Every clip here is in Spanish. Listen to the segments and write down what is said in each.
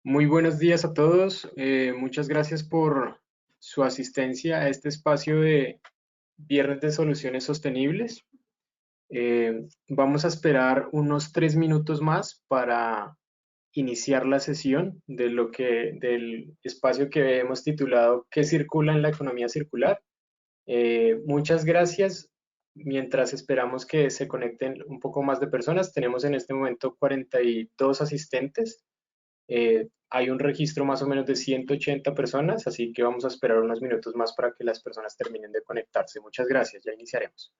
Muy buenos días a todos. Muchas gracias por su asistencia a este espacio de Viernes de Soluciones Sostenibles. Vamos a esperar unos 3 minutos más para iniciar la sesión del espacio que hemos titulado ¿Qué circula en la economía circular? Muchas gracias. Mientras esperamos que se conecten un poco más de personas, tenemos en este momento 42 asistentes. Hay un registro más o menos de 180 personas, así que vamos a esperar unos minutos más para que las personas terminen de conectarse. Muchas gracias, ya iniciaremos.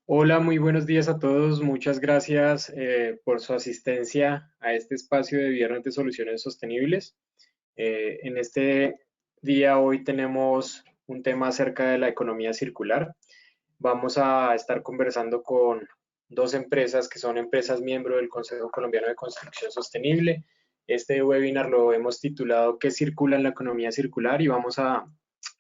Hola, muy buenos días a todos. Muchas gracias por su asistencia a este espacio de Viernes de Soluciones Sostenibles. En este día hoy tenemos un tema acerca de la economía circular. Vamos a estar conversando con dos empresas que son empresas miembro del Consejo Colombiano de Construcción Sostenible. Este webinar lo hemos titulado ¿Qué circula en la economía circular? Y vamos a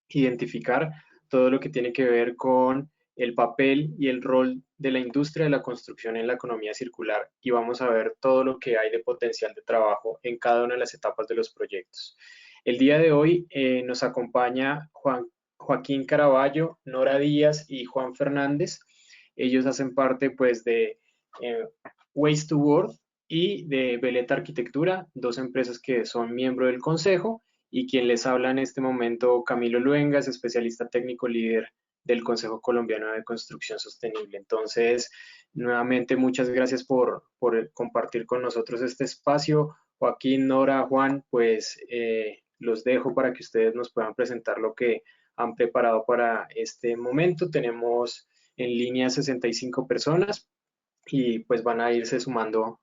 identificar todo lo que tiene que ver con el papel y el rol de la industria de la construcción en la economía circular y vamos a ver todo lo que hay de potencial de trabajo en cada una de las etapas de los proyectos. El día de hoy nos acompaña Joaquín Caraballo, Nora Díaz y Juan Fernández. Ellos hacen parte pues de Waste to World y de Veleta Arquitectura, dos empresas que son miembros del consejo, y quien les habla en este momento, Camilo Luengas, especialista técnico líder del Consejo Colombiano de Construcción Sostenible. Entonces, nuevamente, muchas gracias por compartir con nosotros este espacio. Joaquín, Nora, Juan, pues los dejo para que ustedes nos puedan presentar lo que han preparado para este momento. Tenemos en línea 65 personas y pues van a irse sumando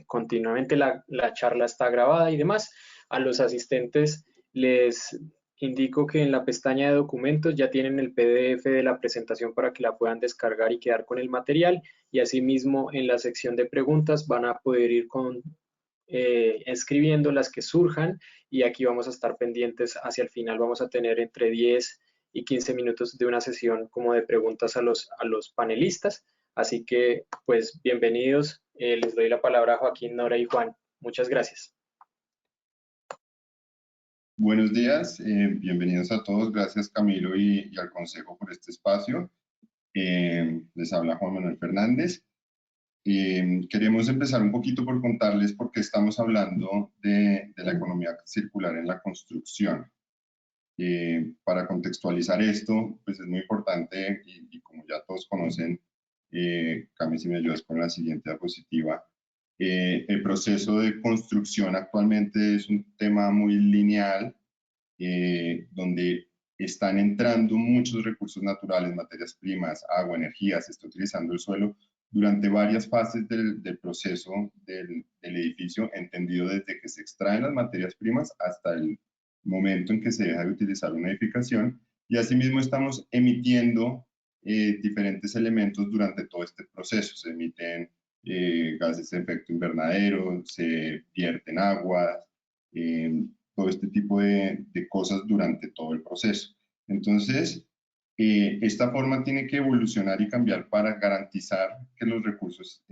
continuamente. La charla está grabada y demás. A los asistentes les indico que en la pestaña de documentos ya tienen el PDF de la presentación para que la puedan descargar y quedar con el material, y asimismo en la sección de preguntas van a poder ir escribiendo las que surjan, y aquí vamos a estar pendientes. Hacia el final vamos a tener entre 10 y 15 minutos de una sesión como de preguntas a los panelistas. Así que, pues, bienvenidos. Les doy la palabra a Joaquín, Nora y Juan. Muchas gracias. Buenos días, bienvenidos a todos. Gracias Camilo y al Consejo por este espacio. Les habla Juan Manuel Fernández. Queremos empezar un poquito por contarles por qué estamos hablando de la economía circular en la construcción. Para contextualizar esto, pues es muy importante y como ya todos conocen, Cami, si me ayudas con la siguiente diapositiva, el proceso de construcción actualmente es un tema muy lineal, donde están entrando muchos recursos naturales, materias primas, agua, energía, se está utilizando el suelo durante varias fases del proceso del edificio, entendido desde que se extraen las materias primas hasta el momento en que se deja de utilizar una edificación, y asimismo estamos emitiendo diferentes elementos durante todo este proceso. Se emiten gases de efecto invernadero, se vierten aguas, todo este tipo de cosas durante todo el proceso. Entonces, esta forma tiene que evolucionar y cambiar para garantizar que los recursos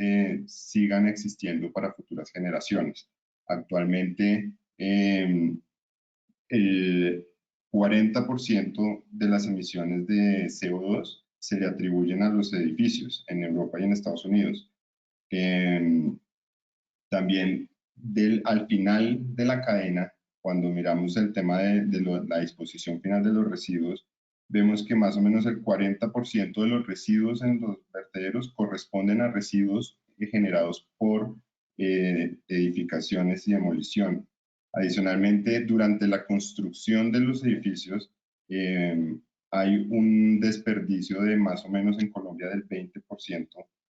sigan existiendo para futuras generaciones. Actualmente, el 40% de las emisiones de CO2 se le atribuyen a los edificios en Europa y en Estados Unidos. También al final de la cadena, cuando miramos el tema de la disposición final de los residuos, vemos que más o menos el 40% de los residuos en los vertederos corresponden a residuos generados por edificaciones y demolición. Adicionalmente, durante la construcción de los edificios, hay un desperdicio de más o menos en Colombia del 20%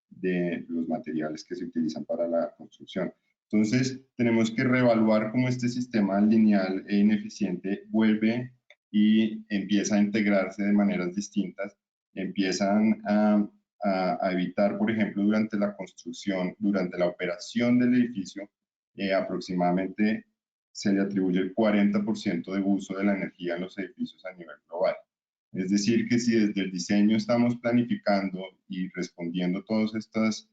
de los materiales que se utilizan para la construcción. Entonces, tenemos que reevaluar cómo este sistema lineal e ineficiente vuelve y empieza a integrarse de maneras distintas. Empiezan a evitar, por ejemplo, durante la construcción, durante la operación del edificio, aproximadamente se le atribuye el 40% de uso de la energía en los edificios a nivel global. Es decir, que si desde el diseño estamos planificando y respondiendo todas estas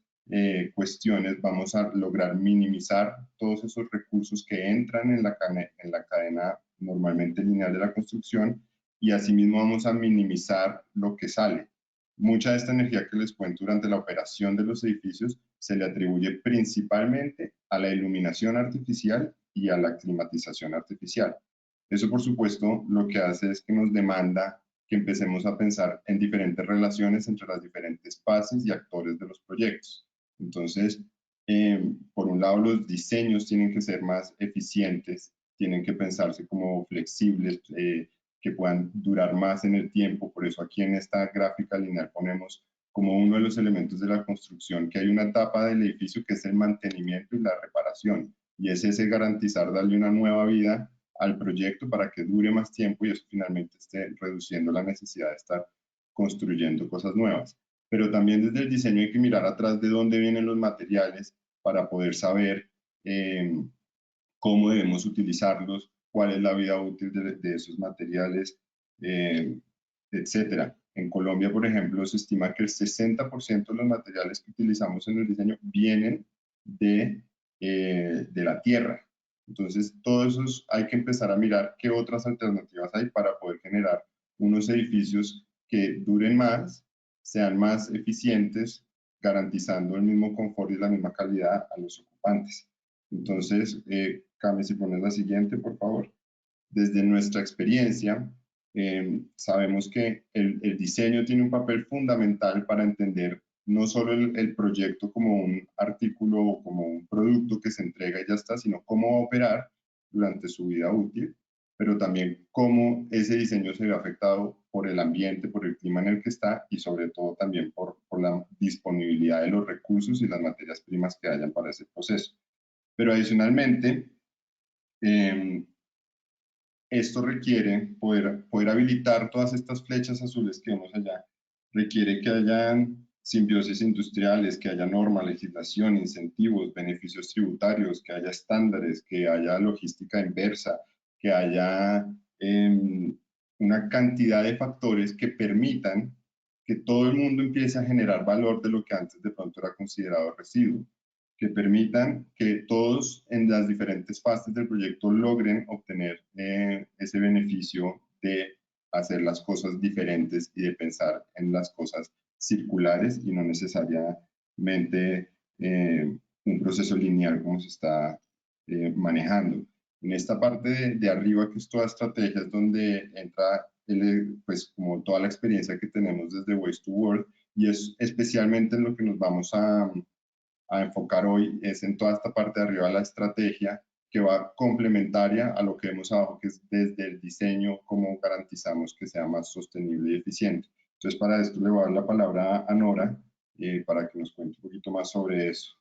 cuestiones, vamos a lograr minimizar todos esos recursos que entran en la cadena normalmente lineal de la construcción, y asimismo vamos a minimizar lo que sale. Mucha de esta energía que les cuento durante la operación de los edificios se le atribuye principalmente a la iluminación artificial y a la climatización artificial. Eso, por supuesto, lo que hace es que nos demanda que empecemos a pensar en diferentes relaciones entre las diferentes fases y actores de los proyectos. Entonces, por un lado, los diseños tienen que ser más eficientes, tienen que pensarse como flexibles, que puedan durar más en el tiempo. Por eso aquí en esta gráfica lineal ponemos como uno de los elementos de la construcción, que hay una etapa del edificio que es el mantenimiento y la reparación, y es ese garantizar darle una nueva vida al proyecto para que dure más tiempo y eso finalmente esté reduciendo la necesidad de estar construyendo cosas nuevas. Pero también desde el diseño hay que mirar atrás de dónde vienen los materiales para poder saber cómo debemos utilizarlos, cuál es la vida útil de esos materiales, etcétera. En Colombia, por ejemplo, se estima que el 60% de los materiales que utilizamos en el diseño vienen de la tierra. Entonces, todo eso hay que empezar a mirar qué otras alternativas hay para poder generar unos edificios que duren más, sean más eficientes, garantizando el mismo confort y la misma calidad a los ocupantes. Entonces, Cami, si pones la siguiente, por favor. Desde nuestra experiencia, sabemos que el diseño tiene un papel fundamental para entender no solo el proyecto como un artículo o como un producto que se entrega y ya está, sino cómo operar durante su vida útil, pero también cómo ese diseño se ve afectado por el ambiente, por el clima en el que está y sobre todo también por la disponibilidad de los recursos y las materias primas que hayan para ese proceso. Pero adicionalmente, esto requiere poder habilitar todas estas flechas azules que vemos allá. Requiere que hayan simbiosis industriales, que haya norma, legislación, incentivos, beneficios tributarios, que haya estándares, que haya logística inversa, que haya una cantidad de factores que permitan que todo el mundo empiece a generar valor de lo que antes de pronto era considerado residuo, que permitan que todos en las diferentes fases del proyecto logren obtener ese beneficio de hacer las cosas diferentes y de pensar en las cosas circulares y no necesariamente un proceso lineal como se está manejando. En esta parte de arriba, que es toda estrategia, es donde entra pues como toda la experiencia que tenemos desde Waste to World y es especialmente en lo que nos vamos a enfocar hoy es en toda esta parte de arriba de la estrategia que va complementaria a lo que vemos abajo, que es desde el diseño, cómo garantizamos que sea más sostenible y eficiente. Entonces, para esto le voy a dar la palabra a Nora para que nos cuente un poquito más sobre eso.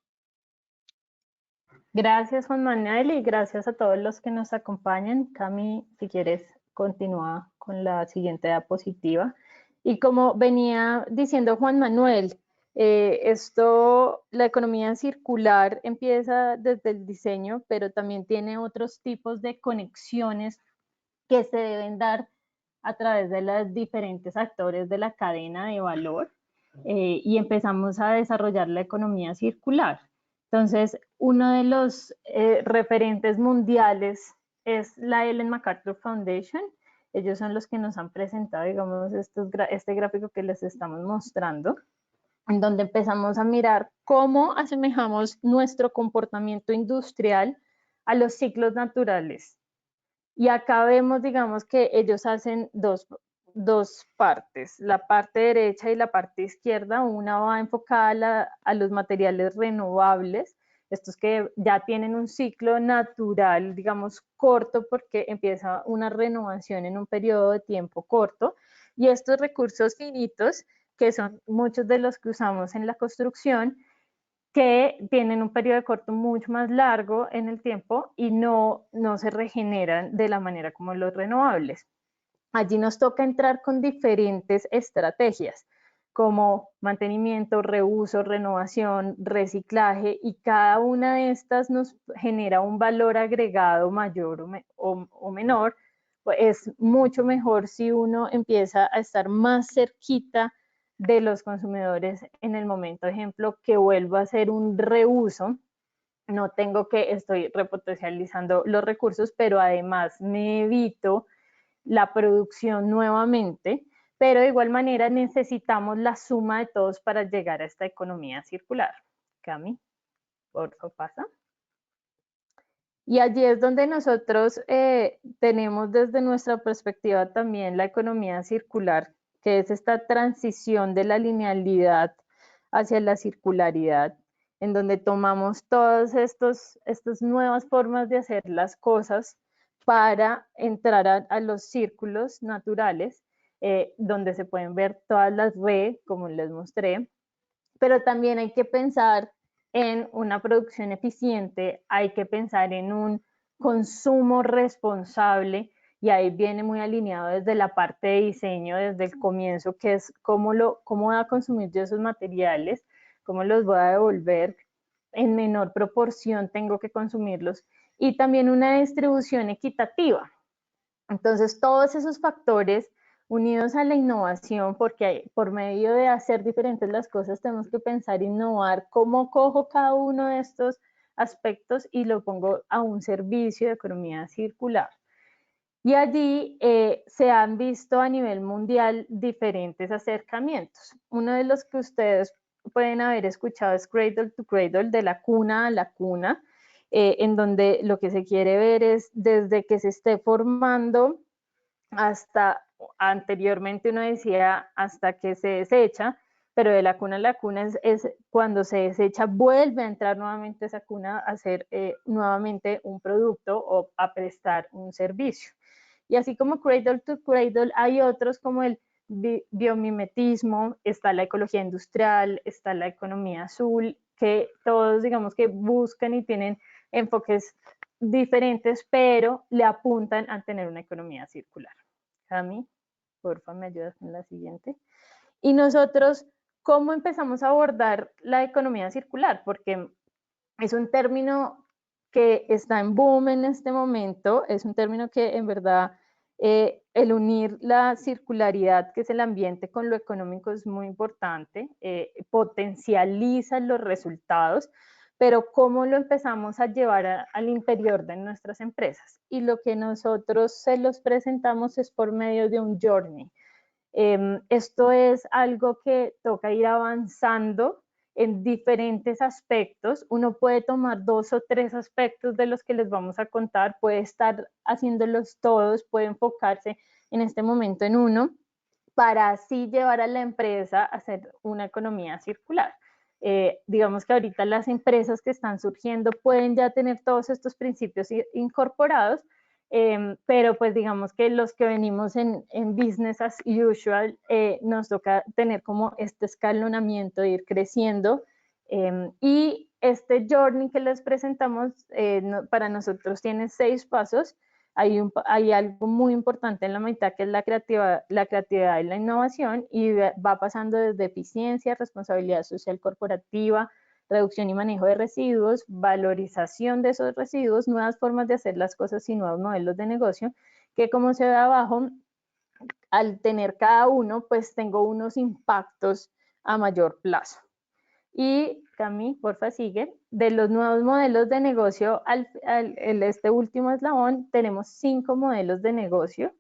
Gracias, Juan Manuel, y gracias a todos los que nos acompañan. Cami, si quieres, continúa con la siguiente diapositiva. Y como venía diciendo Juan Manuel, la economía circular empieza desde el diseño, pero también tiene otros tipos de conexiones que se deben dar a través de los diferentes actores de la cadena de valor y empezamos a desarrollar la economía circular. Entonces, uno de los referentes mundiales es la Ellen MacArthur Foundation. Ellos son los que nos han presentado, digamos, este gráfico que les estamos mostrando, en donde empezamos a mirar cómo asemejamos nuestro comportamiento industrial a los ciclos naturales. Y acá vemos, digamos, que ellos hacen dos partes, la parte derecha y la parte izquierda. Una va enfocada a los materiales renovables, estos que ya tienen un ciclo natural, digamos, corto, porque empieza una renovación en un periodo de tiempo corto, y estos recursos finitos, que son muchos de los que usamos en la construcción, que tienen un periodo de corto mucho más largo en el tiempo y no se regeneran de la manera como los renovables. Allí nos toca entrar con diferentes estrategias, como mantenimiento, reuso, renovación, reciclaje, y cada una de estas nos genera un valor agregado mayor o menor. Es mucho mejor si uno empieza a estar más cerquita de los consumidores en el momento, ejemplo, que vuelva a hacer un reuso. No tengo que, estoy repotencializando los recursos, pero además me evito la producción nuevamente, pero de igual manera necesitamos la suma de todos para llegar a esta economía circular. Cami, por favor, pasa. Y allí es donde nosotros tenemos desde nuestra perspectiva también la economía circular, que es esta transición de la linealidad hacia la circularidad, en donde tomamos todas estas nuevas formas de hacer las cosas para entrar a los círculos naturales donde se pueden ver todas las redes, como les mostré, pero también hay que pensar en una producción eficiente, hay que pensar en un consumo responsable, y ahí viene muy alineado desde la parte de diseño, desde el comienzo, que es cómo voy a consumir yo esos materiales, cómo los voy a devolver, en menor proporción tengo que consumirlos, y también una distribución equitativa. Entonces, todos esos factores unidos a la innovación, porque por medio de hacer diferentes las cosas tenemos que pensar, innovar, cómo cojo cada uno de estos aspectos y lo pongo a un servicio de economía circular. Y allí se han visto a nivel mundial diferentes acercamientos. Uno de los que ustedes pueden haber escuchado es Cradle to Cradle, de la cuna a la cuna, en donde lo que se quiere ver es desde que se esté formando hasta, anteriormente uno decía hasta que se desecha, pero de la cuna a la cuna es cuando se desecha, vuelve a entrar nuevamente esa cuna a hacer nuevamente un producto o a prestar un servicio. Y así como Cradle to Cradle, hay otros como el biomimetismo, está la ecología industrial, está la economía azul, que todos digamos que buscan y tienen enfoques diferentes, pero le apuntan a tener una economía circular. Cami, porfa, me ayudas con la siguiente. Y nosotros, ¿cómo empezamos a abordar la economía circular? Porque es un término que está en boom en este momento, es un término que en verdad el unir la circularidad, que es el ambiente, con lo económico es muy importante, potencializa los resultados, pero ¿cómo lo empezamos a llevar al interior de nuestras empresas? Y lo que nosotros se los presentamos es por medio de un journey. Esto es algo que toca ir avanzando en diferentes aspectos. Uno puede tomar 2 o 3 aspectos de los que les vamos a contar, puede estar haciéndolos todos, puede enfocarse en este momento en uno, para así llevar a la empresa a hacer una economía circular. Digamos que ahorita las empresas que están surgiendo pueden ya tener todos estos principios incorporados, pero pues digamos que los que venimos en business as usual nos toca tener como este escalonamiento, ir creciendo, y este journey que les presentamos para nosotros tiene 6 pasos. Hay algo muy importante en la mitad, que es la creatividad y la innovación, y va pasando desde eficiencia, responsabilidad social corporativa, reducción y manejo de residuos, valorización de esos residuos, nuevas formas de hacer las cosas y nuevos modelos de negocio, que como se ve abajo, al tener cada uno, pues tengo unos impactos a mayor plazo. Y Cami, porfa, sigue. De los nuevos modelos de negocio, este último eslabón, tenemos 5 modelos de negocio,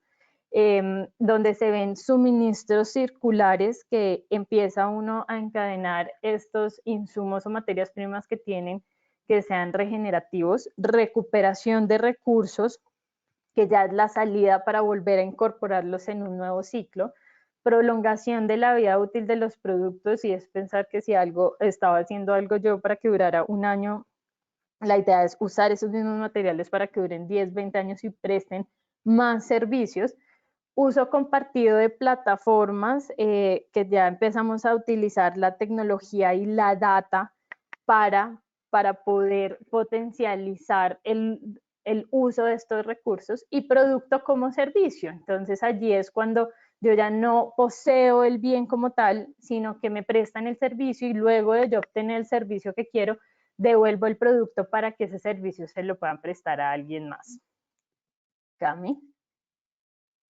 donde se ven suministros circulares, que empieza uno a encadenar estos insumos o materias primas que tienen, que sean regenerativos, recuperación de recursos, que ya es la salida para volver a incorporarlos en un nuevo ciclo, prolongación de la vida útil de los productos, y es pensar que si estaba haciendo algo yo para que durara un año, la idea es usar esos mismos materiales para que duren 10, 20 años y presten más servicios. Uso compartido de plataformas, que ya empezamos a utilizar la tecnología y la data para poder potencializar el uso de estos recursos, y producto como servicio. Entonces allí es cuando yo ya no poseo el bien como tal, sino que me prestan el servicio, y luego de yo obtener el servicio que quiero, devuelvo el producto para que ese servicio se lo puedan prestar a alguien más. Cami.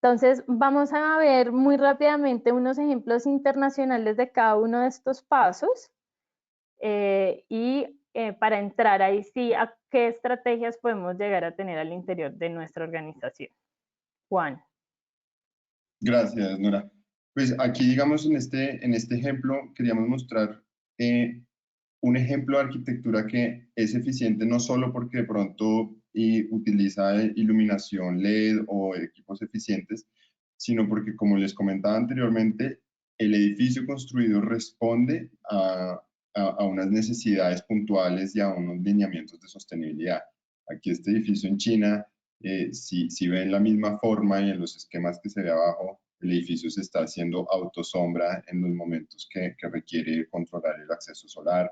Entonces vamos a ver muy rápidamente unos ejemplos internacionales de cada uno de estos pasos, para entrar ahí sí a qué estrategias podemos llegar a tener al interior de nuestra organización. Juan. Gracias, Nora. Pues aquí, digamos, en este ejemplo queríamos mostrar un ejemplo de arquitectura que es eficiente no solo porque de pronto utiliza iluminación LED o equipos eficientes, sino porque, como les comentaba anteriormente, el edificio construido responde a unas necesidades puntuales y a unos lineamientos de sostenibilidad. Aquí este edificio en China, si ven la misma forma y en los esquemas que se ve abajo, el edificio se está haciendo autosombra en los momentos que requiere controlar el acceso solar.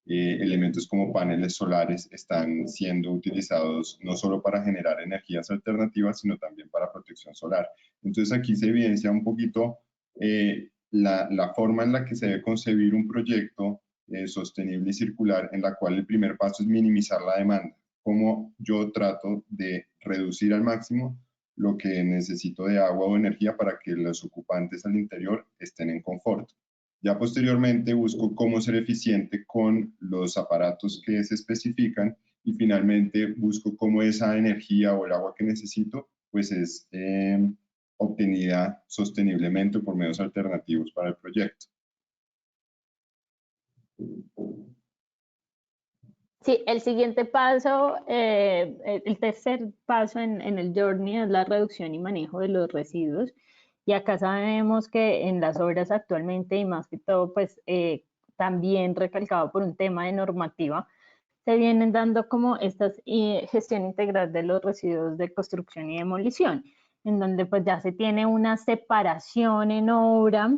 Elementos como paneles solares están siendo utilizados no solo para generar energías alternativas, sino también para protección solar. Entonces aquí se evidencia un poquito la forma en la que se debe concebir un proyecto sostenible y circular, en la cual el primer paso es minimizar la demanda. Cómo yo trato de reducir al máximo lo que necesito de agua o energía para que los ocupantes al interior estén en confort. Ya posteriormente busco cómo ser eficiente con los aparatos que se especifican y finalmente busco cómo esa energía o el agua que necesito pues es obtenida sosteniblemente por medios alternativos para el proyecto. Sí, el siguiente paso, el tercer paso en el journey es la reducción y manejo de los residuos. Y acá sabemos que en las obras actualmente, y más que todo, pues también recalcado por un tema de normativa, se vienen dando como esta gestión integral de los residuos de construcción y demolición, en donde pues ya se tiene una separación en obra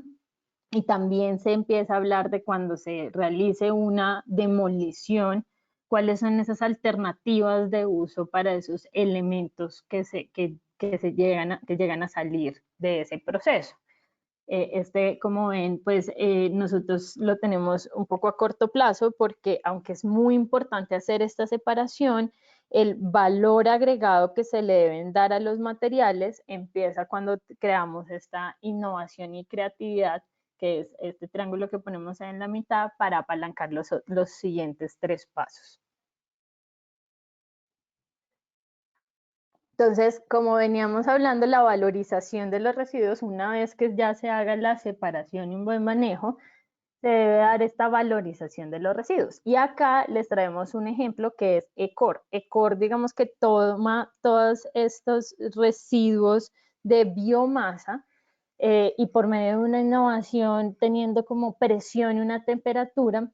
y también se empieza a hablar de cuando se realice una demolición, cuáles son esas alternativas de uso para esos elementos que llegan a salir de ese proceso. Como ven, pues nosotros lo tenemos un poco a corto plazo porque aunque es muy importante hacer esta separación, el valor agregado que se le deben dar a los materiales empieza cuando creamos esta innovación y creatividad, que es este triángulo que ponemos en la mitad para apalancar los siguientes tres pasos. Entonces, como veníamos hablando, la valorización de los residuos, una vez que ya se haga la separación y un buen manejo, se debe dar esta valorización de los residuos. Y acá les traemos un ejemplo que es ECOR. ECOR, digamos que toma todos estos residuos de biomasa y por medio de una innovación, teniendo como presión y una temperatura,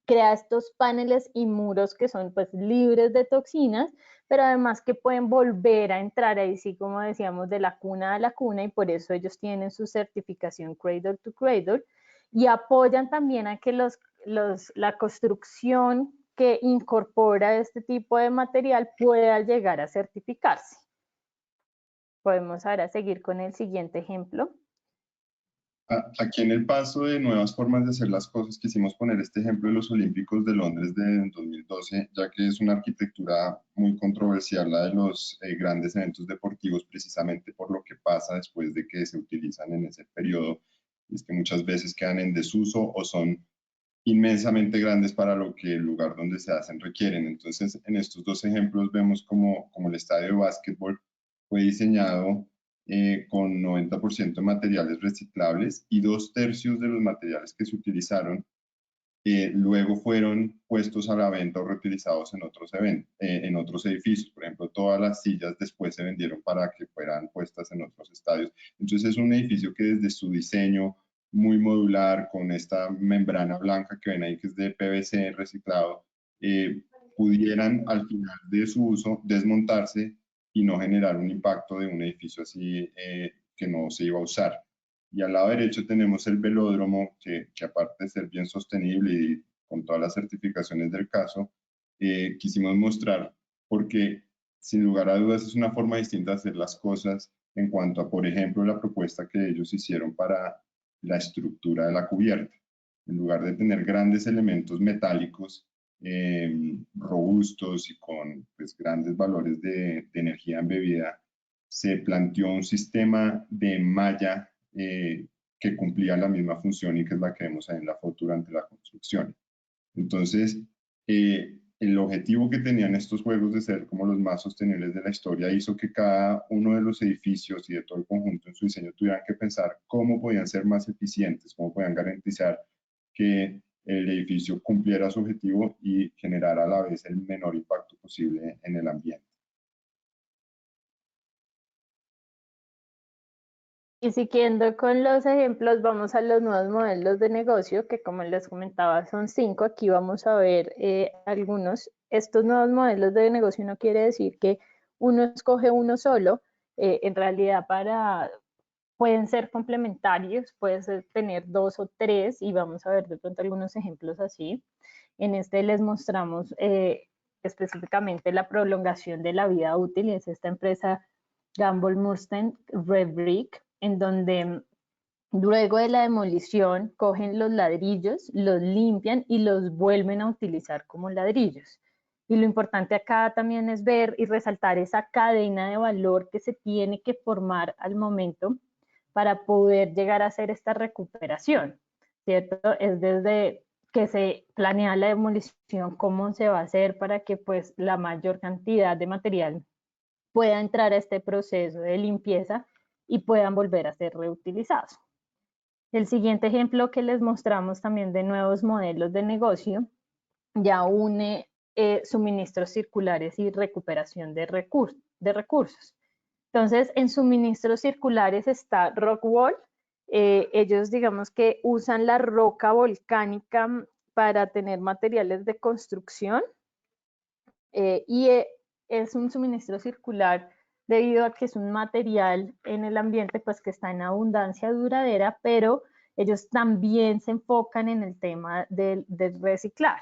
crea estos paneles y muros que son pues libres de toxinas, pero además que pueden volver a entrar ahí, sí, como decíamos, de la cuna a la cuna, y por eso ellos tienen su certificación Cradle to Cradle, y apoyan también a que la construcción que incorpora este tipo de material pueda llegar a certificarse. Podemos ahora seguir con el siguiente ejemplo. Aquí en el paso de nuevas formas de hacer las cosas quisimos poner este ejemplo de los Olímpicos de Londres de 2012, ya que es una arquitectura muy controversial la de los grandes eventos deportivos, precisamente por lo que pasa después de que se utilizan en ese periodo, y es que muchas veces quedan en desuso o son inmensamente grandes para lo que el lugar donde se hacen requieren. Entonces, en estos dos ejemplos vemos como el estadio de básquetbol fue diseñado con 90% de materiales reciclables y 2/3 de los materiales que se utilizaron luego fueron puestos a la venta o reutilizados en otros edificios. Por ejemplo, todas las sillas después se vendieron para que fueran puestas en otros estadios. Entonces es un edificio que desde su diseño muy modular, con esta membrana blanca que ven ahí que es de PVC reciclado, pudieran al final de su uso desmontarse y no generar un impacto de un edificio así que no se iba a usar. Y al lado derecho tenemos el velódromo, que aparte de ser bien sostenible y con todas las certificaciones del caso, quisimos mostrar porque sin lugar a dudas es una forma distinta de hacer las cosas en cuanto a, por ejemplo, la propuesta que ellos hicieron para la estructura de la cubierta. En lugar de tener grandes elementos metálicos robustos y con pues, grandes valores de energía embebida, se planteó un sistema de malla que cumplía la misma función y que es la que vemos ahí en la foto durante la construcción. Entonces, el objetivo que tenían estos juegos de ser como los más sostenibles de la historia hizo que cada uno de los edificios y de todo el conjunto en su diseño tuvieran que pensar cómo podían ser más eficientes, cómo podían garantizar que el edificio cumpliera su objetivo y generara a la vez el menor impacto posible en el ambiente. Y siguiendo con los ejemplos, vamos a los nuevos modelos de negocio, que como les comentaba son 5. Aquí vamos a ver algunos. Estos nuevos modelos de negocio no quiere decir que uno escoge uno solo. En realidad, pueden ser complementarios, puedes tener 2 o 3 y vamos a ver de pronto algunos ejemplos así. En este les mostramos específicamente la prolongación de la vida útil, y es esta empresa Gamble Murstein Red Brick, en donde luego de la demolición cogen los ladrillos, los limpian y los vuelven a utilizar como ladrillos. Y lo importante acá también es ver y resaltar esa cadena de valor que se tiene que formar al momento para poder llegar a hacer esta recuperación, ¿cierto? Es desde que se planea la demolición, cómo se va a hacer para que pues la mayor cantidad de material pueda entrar a este proceso de limpieza y puedan volver a ser reutilizados. El siguiente ejemplo que les mostramos también de nuevos modelos de negocio ya une suministros circulares y recuperación de recursos. Entonces, en suministros circulares está Rockwool. Ellos digamos que usan la roca volcánica para tener materiales de construcción y es un suministro circular debido a que es un material en el ambiente pues que está en abundancia duradera, pero ellos también se enfocan en el tema del reciclar.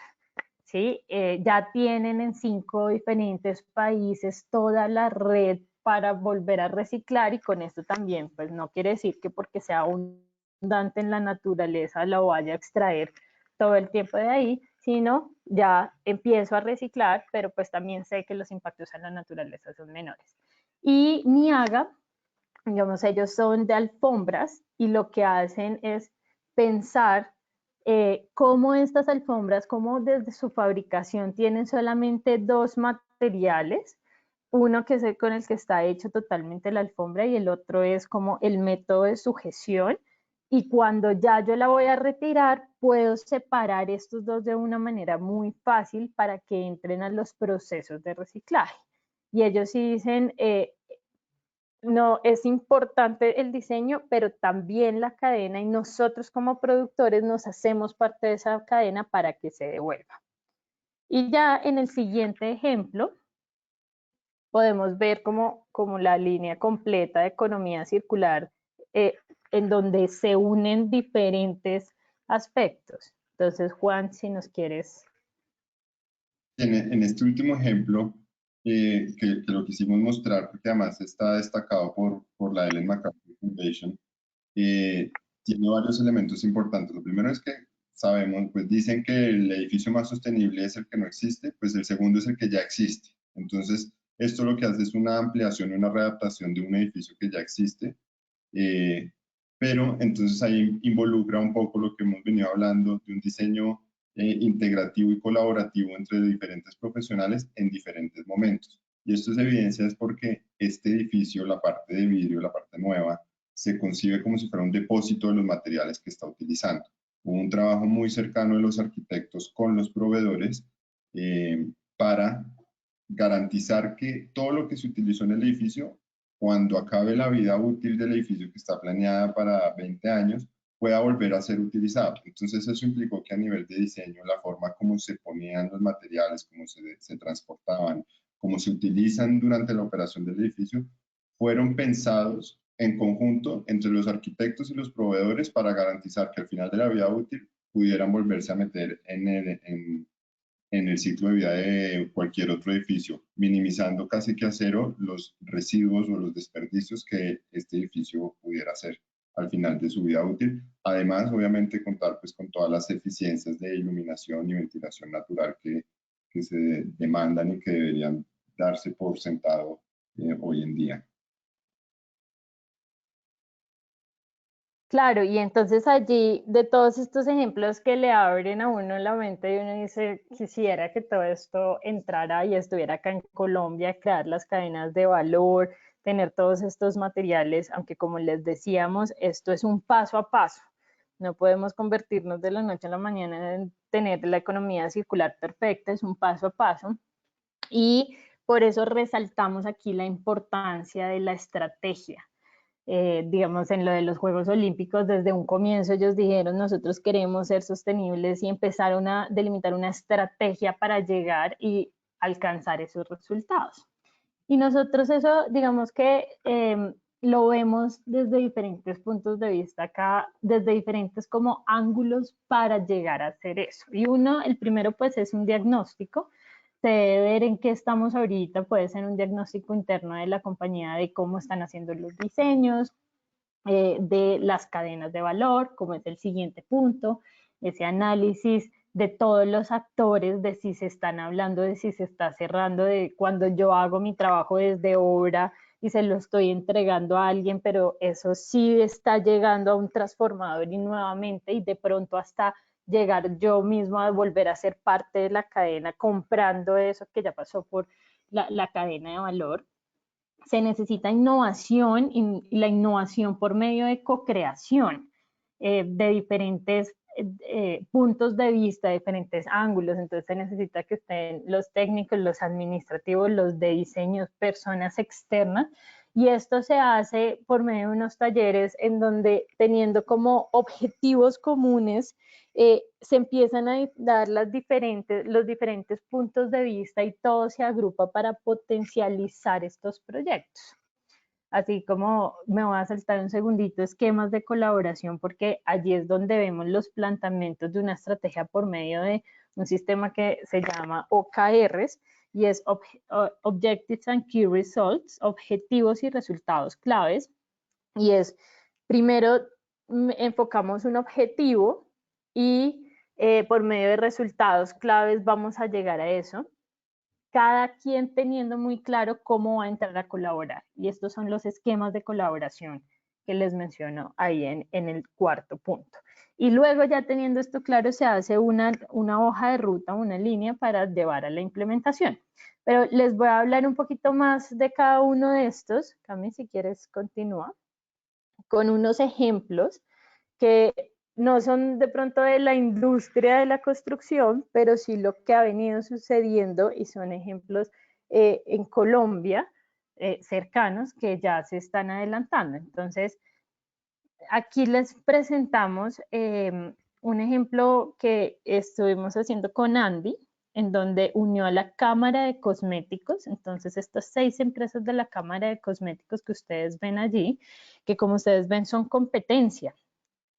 ¿Sí? Ya tienen en 5 diferentes países toda la red para volver a reciclar, y con esto también pues no quiere decir que porque sea abundante en la naturaleza lo vaya a extraer todo el tiempo de ahí, sino ya empiezo a reciclar, pero pues también sé que los impactos en la naturaleza son menores. Y Niaga, digamos, ellos son de alfombras y lo que hacen es pensar cómo estas alfombras, cómo desde su fabricación tienen solamente 2 materiales, uno que es el con el que está hecho totalmente la alfombra y el otro es como el método de sujeción, y cuando ya yo la voy a retirar puedo separar estos dos de una manera muy fácil para que entren a los procesos de reciclaje. Y ellos sí dicen, no, es importante el diseño, pero también la cadena, y nosotros como productores nos hacemos parte de esa cadena para que se devuelva. Y ya en el siguiente ejemplo podemos ver como la línea completa de economía circular en donde se unen diferentes aspectos. Entonces, Juan, si nos quieres. En este último ejemplo, que lo quisimos mostrar, porque además está destacado por la Ellen MacArthur Foundation, tiene varios elementos importantes. Lo primero es que sabemos, pues dicen que el edificio más sostenible es el que no existe, pues el segundo es el que ya existe. Entonces, esto lo que hace es una ampliación y una readaptación de un edificio que ya existe, pero entonces ahí involucra un poco lo que hemos venido hablando de un diseño integrativo y colaborativo entre diferentes profesionales en diferentes momentos. Y esto es evidencia es porque este edificio, la parte de vidrio, la parte nueva, se concibe como si fuera un depósito de los materiales que está utilizando. Hubo un trabajo muy cercano de los arquitectos con los proveedores para garantizar que todo lo que se utilizó en el edificio, cuando acabe la vida útil del edificio que está planeada para 20 años, pueda volver a ser utilizado. Entonces eso implicó que a nivel de diseño, la forma como se ponían los materiales, cómo se transportaban, cómo se utilizan durante la operación del edificio, fueron pensados en conjunto entre los arquitectos y los proveedores para garantizar que al final de la vida útil pudieran volverse a meter en el ciclo de vida de cualquier otro edificio, minimizando casi que a cero los residuos o los desperdicios que este edificio pudiera hacer al final de su vida útil. Además, obviamente, contar pues, con todas las eficiencias de iluminación y ventilación natural que se demandan y que deberían darse por sentado hoy en día. Claro, y entonces allí, de todos estos ejemplos que le abren a uno la mente, y uno dice, quisiera que todo esto entrara y estuviera acá en Colombia, crear las cadenas de valor, tener todos estos materiales, aunque como les decíamos, esto es un paso a paso. No podemos convertirnos de la noche a la mañana en tener la economía circular perfecta, es un paso a paso. Y por eso resaltamos aquí la importancia de la estrategia. Digamos, en lo de los Juegos Olímpicos, desde un comienzo ellos dijeron, nosotros queremos ser sostenibles, y empezaron a delimitar una estrategia para llegar y alcanzar esos resultados. Y nosotros eso, digamos que lo vemos desde diferentes puntos de vista acá, desde diferentes como ángulos para llegar a hacer eso. Y el primero pues es un diagnóstico. Se debe ver en qué estamos ahorita, puede ser un diagnóstico interno de la compañía de cómo están haciendo los diseños, de las cadenas de valor, como es el siguiente punto, ese análisis de todos los actores, de si se están hablando, de si se está cerrando, de cuando yo hago mi trabajo desde obra y se lo estoy entregando a alguien, pero eso sí está llegando a un transformador y nuevamente y de pronto hasta llegar yo mismo a volver a ser parte de la cadena comprando eso que ya pasó por la cadena de valor. Se necesita innovación y la innovación por medio de co-creación de diferentes puntos de vista, diferentes ángulos. Entonces se necesita que estén los técnicos, los administrativos, los de diseño, personas externas. Y esto se hace por medio de unos talleres en donde teniendo como objetivos comunes se empiezan a dar los diferentes puntos de vista y todo se agrupa para potencializar estos proyectos. Así como me voy a saltar un segundito, esquemas de colaboración, porque allí es donde vemos los planteamientos de una estrategia por medio de un sistema que se llama OKRs y es Objectives and Key Results, objetivos y resultados claves. Y es, primero enfocamos un objetivo y por medio de resultados claves vamos a llegar a eso. Cada quien teniendo muy claro cómo va a entrar a colaborar. Y estos son los esquemas de colaboración que les menciono ahí en el cuarto punto. Y luego ya teniendo esto claro, se hace una hoja de ruta, una línea para llevar a la implementación. Pero les voy a hablar un poquito más de cada uno de estos. Cami, si quieres, continúa con unos ejemplos que no son de pronto de la industria de la construcción, pero sí lo que ha venido sucediendo y son ejemplos en Colombia cercanos que ya se están adelantando. Entonces, aquí les presentamos un ejemplo que estuvimos haciendo con Andy, en donde unió a la Cámara de Cosméticos. Entonces, estas 6 empresas de la Cámara de Cosméticos que ustedes ven allí, que como ustedes ven son competencia,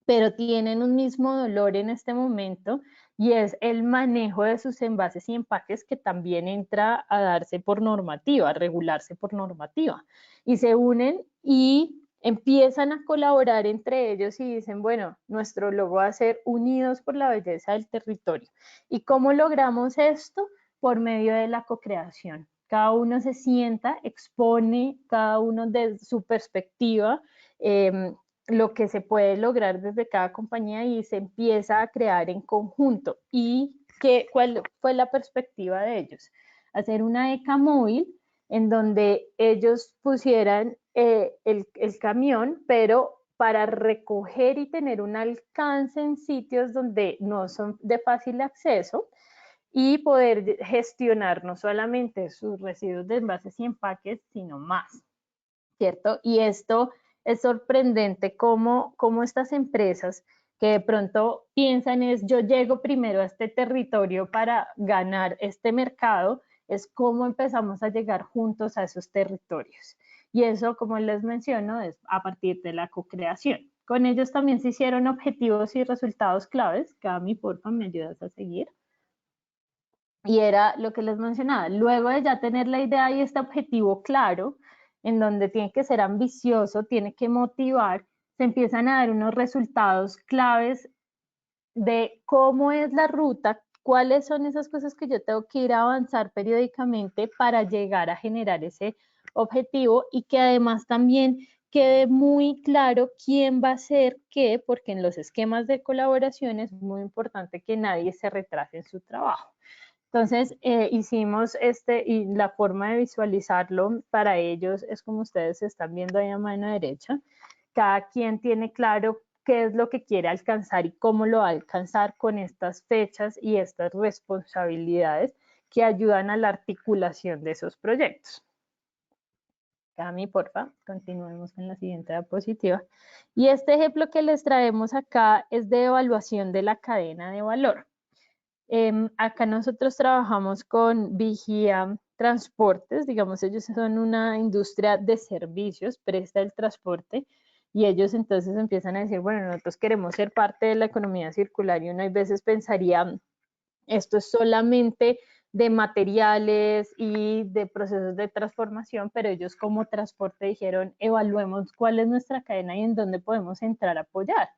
pero tienen un mismo dolor en este momento y es el manejo de sus envases y empaques que también entra a darse por normativa, a regularse por normativa. Y se unen y empiezan a colaborar entre ellos y dicen, bueno, nuestro logo va a ser unidos por la belleza del territorio. ¿Y cómo logramos esto? Por medio de la co-creación. Cada uno se sienta, expone cada uno de su perspectiva, lo que se puede lograr desde cada compañía y se empieza a crear en conjunto. ¿Y cuál fue la perspectiva de ellos? Hacer una ECA móvil en donde ellos pusieran el camión, pero para recoger y tener un alcance en sitios donde no son de fácil acceso y poder gestionar no solamente sus residuos de envases y empaques, sino más, ¿cierto? Y esto es sorprendente cómo estas empresas que de pronto piensan es yo llego primero a este territorio para ganar este mercado, es cómo empezamos a llegar juntos a esos territorios. Y eso, como les menciono, es a partir de la co-creación. Con ellos también se hicieron objetivos y resultados claves. Cami, porfa, ¿me ayudas a seguir? Y era lo que les mencionaba, luego de ya tener la idea y este objetivo claro, en donde tiene que ser ambicioso, tiene que motivar, se empiezan a dar unos resultados claves de cómo es la ruta, cuáles son esas cosas que yo tengo que ir a avanzar periódicamente para llegar a generar ese objetivo y que además también quede muy claro quién va a hacer qué, porque en los esquemas de colaboración es muy importante que nadie se retrase en su trabajo. Entonces, hicimos y la forma de visualizarlo para ellos es como ustedes están viendo ahí a mano derecha. Cada quien tiene claro qué es lo que quiere alcanzar y cómo lo va a alcanzar con estas fechas y estas responsabilidades que ayudan a la articulación de esos proyectos. Cami, porfa, continuemos en la siguiente diapositiva. Y este ejemplo que les traemos acá es de evaluación de la cadena de valor. Acá nosotros trabajamos con Vigía transportes, digamos, ellos son una industria de servicios, presta el transporte, y ellos entonces empiezan a decir, bueno, nosotros queremos ser parte de la economía circular, y uno a veces pensaría, esto es solamente de materiales y de procesos de transformación, pero ellos como transporte dijeron, evaluemos cuál es nuestra cadena y en dónde podemos entrar a apoyar,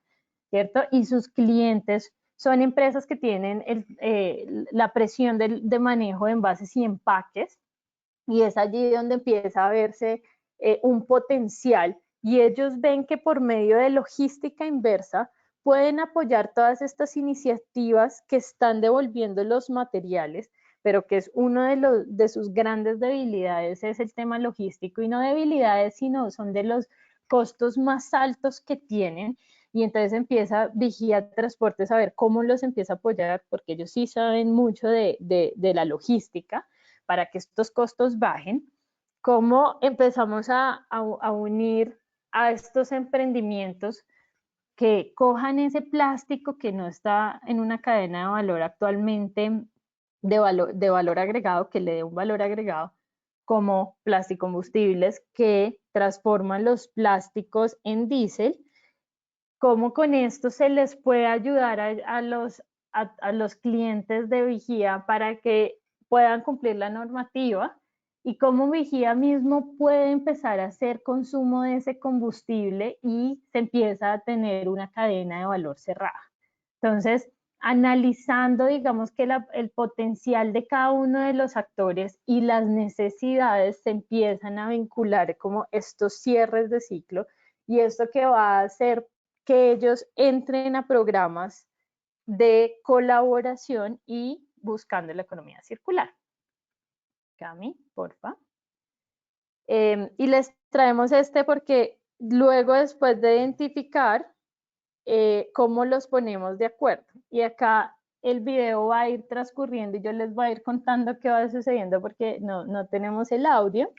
¿cierto? Y sus clientes son empresas que tienen la presión de manejo de envases y empaques, y es allí donde empieza a verse un potencial, y ellos ven que por medio de logística inversa pueden apoyar todas estas iniciativas que están devolviendo los materiales, pero que es uno de sus grandes debilidades, es el tema logístico, y no debilidades, sino son de los costos más altos que tienen. Y entonces empieza Vigía Transportes a ver cómo los empieza a apoyar, porque ellos sí saben mucho de la logística, para que estos costos bajen. Cómo empezamos a unir a estos emprendimientos que cojan ese plástico que no está en una cadena de valor actualmente de valor agregado, que le dé un valor agregado, como plasticombustibles que transforman los plásticos en diésel. Cómo con esto se les puede ayudar a los clientes de Vigía para que puedan cumplir la normativa, y cómo Vigía mismo puede empezar a hacer consumo de ese combustible y se empieza a tener una cadena de valor cerrada. Entonces, analizando, digamos, que el potencial de cada uno de los actores y las necesidades se empiezan a vincular como estos cierres de ciclo, y esto que va a hacer que ellos entren a programas de colaboración y buscando la economía circular. Cami, porfa. Y les traemos porque luego, después de identificar cómo los ponemos de acuerdo, y acá el video va a ir transcurriendo y yo les voy a ir contando qué va sucediendo porque no tenemos el audio.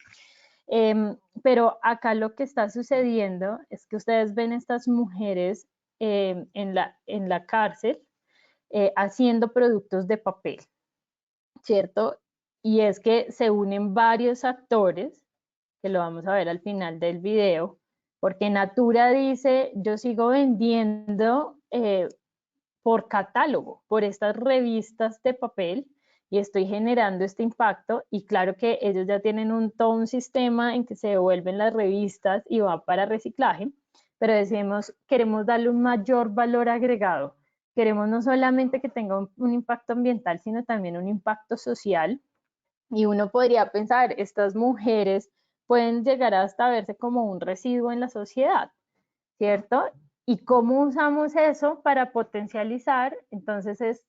Pero acá lo que está sucediendo es que ustedes ven estas mujeres en la cárcel haciendo productos de papel, ¿cierto? Y es que se unen varios actores, que lo vamos a ver al final del video, porque Natura dice, yo sigo vendiendo por catálogo, por estas revistas de papel, y estoy generando este impacto, y claro que ellos ya tienen todo un sistema en que se devuelven las revistas y va para reciclaje, pero decimos, queremos darle un mayor valor agregado, queremos no solamente que tenga un impacto ambiental, sino también un impacto social, y uno podría pensar, estas mujeres pueden llegar hasta verse como un residuo en la sociedad, ¿cierto? ¿Y cómo usamos eso para potencializar? Entonces es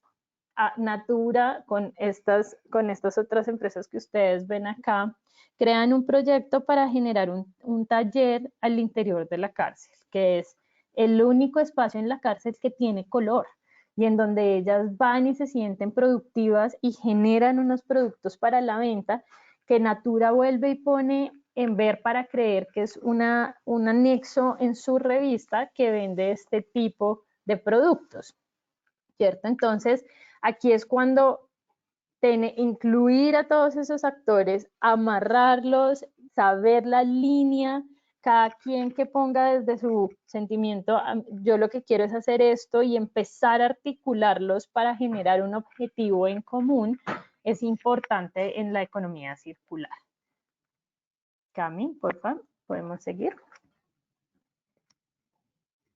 Natura con estas otras empresas que ustedes ven acá, crean un proyecto para generar un taller al interior de la cárcel, que es el único espacio en la cárcel que tiene color, y en donde ellas van y se sienten productivas y generan unos productos para la venta que Natura vuelve y pone en Ver para Creer, que es un anexo en su revista que vende este tipo de productos, ¿cierto? Entonces, aquí es cuando incluir a todos esos actores, amarrarlos, saber la línea, cada quien que ponga desde su sentimiento, yo lo que quiero es hacer esto, y empezar a articularlos para generar un objetivo en común, es importante en la economía circular. Cami, por favor, podemos seguir.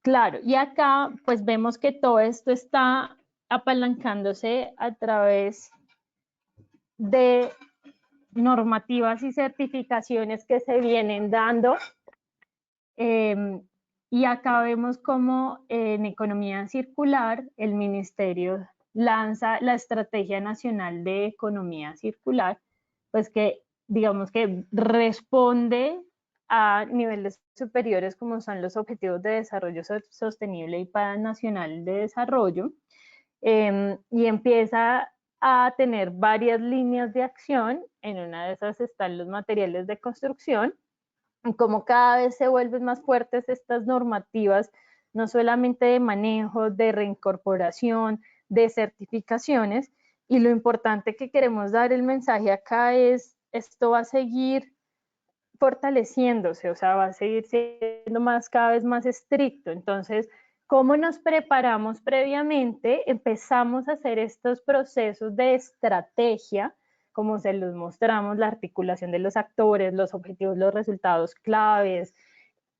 Claro, y acá pues vemos que todo esto está apalancándose a través de normativas y certificaciones que se vienen dando. Y acá vemos cómo en economía circular el ministerio lanza la Estrategia Nacional de Economía Circular, pues que digamos que responde a niveles superiores como son los Objetivos de Desarrollo Sostenible y Plan Nacional de Desarrollo, y empieza a tener varias líneas de acción. En una de esas están los materiales de construcción, y como cada vez se vuelven más fuertes estas normativas, no solamente de manejo, de reincorporación, de certificaciones, y lo importante que queremos dar el mensaje acá es esto va a seguir fortaleciéndose, o sea, va a seguir siendo cada vez más estricto. Entonces, ¿cómo nos preparamos previamente? Empezamos a hacer estos procesos de estrategia, como se los mostramos, la articulación de los actores, los objetivos, los resultados claves,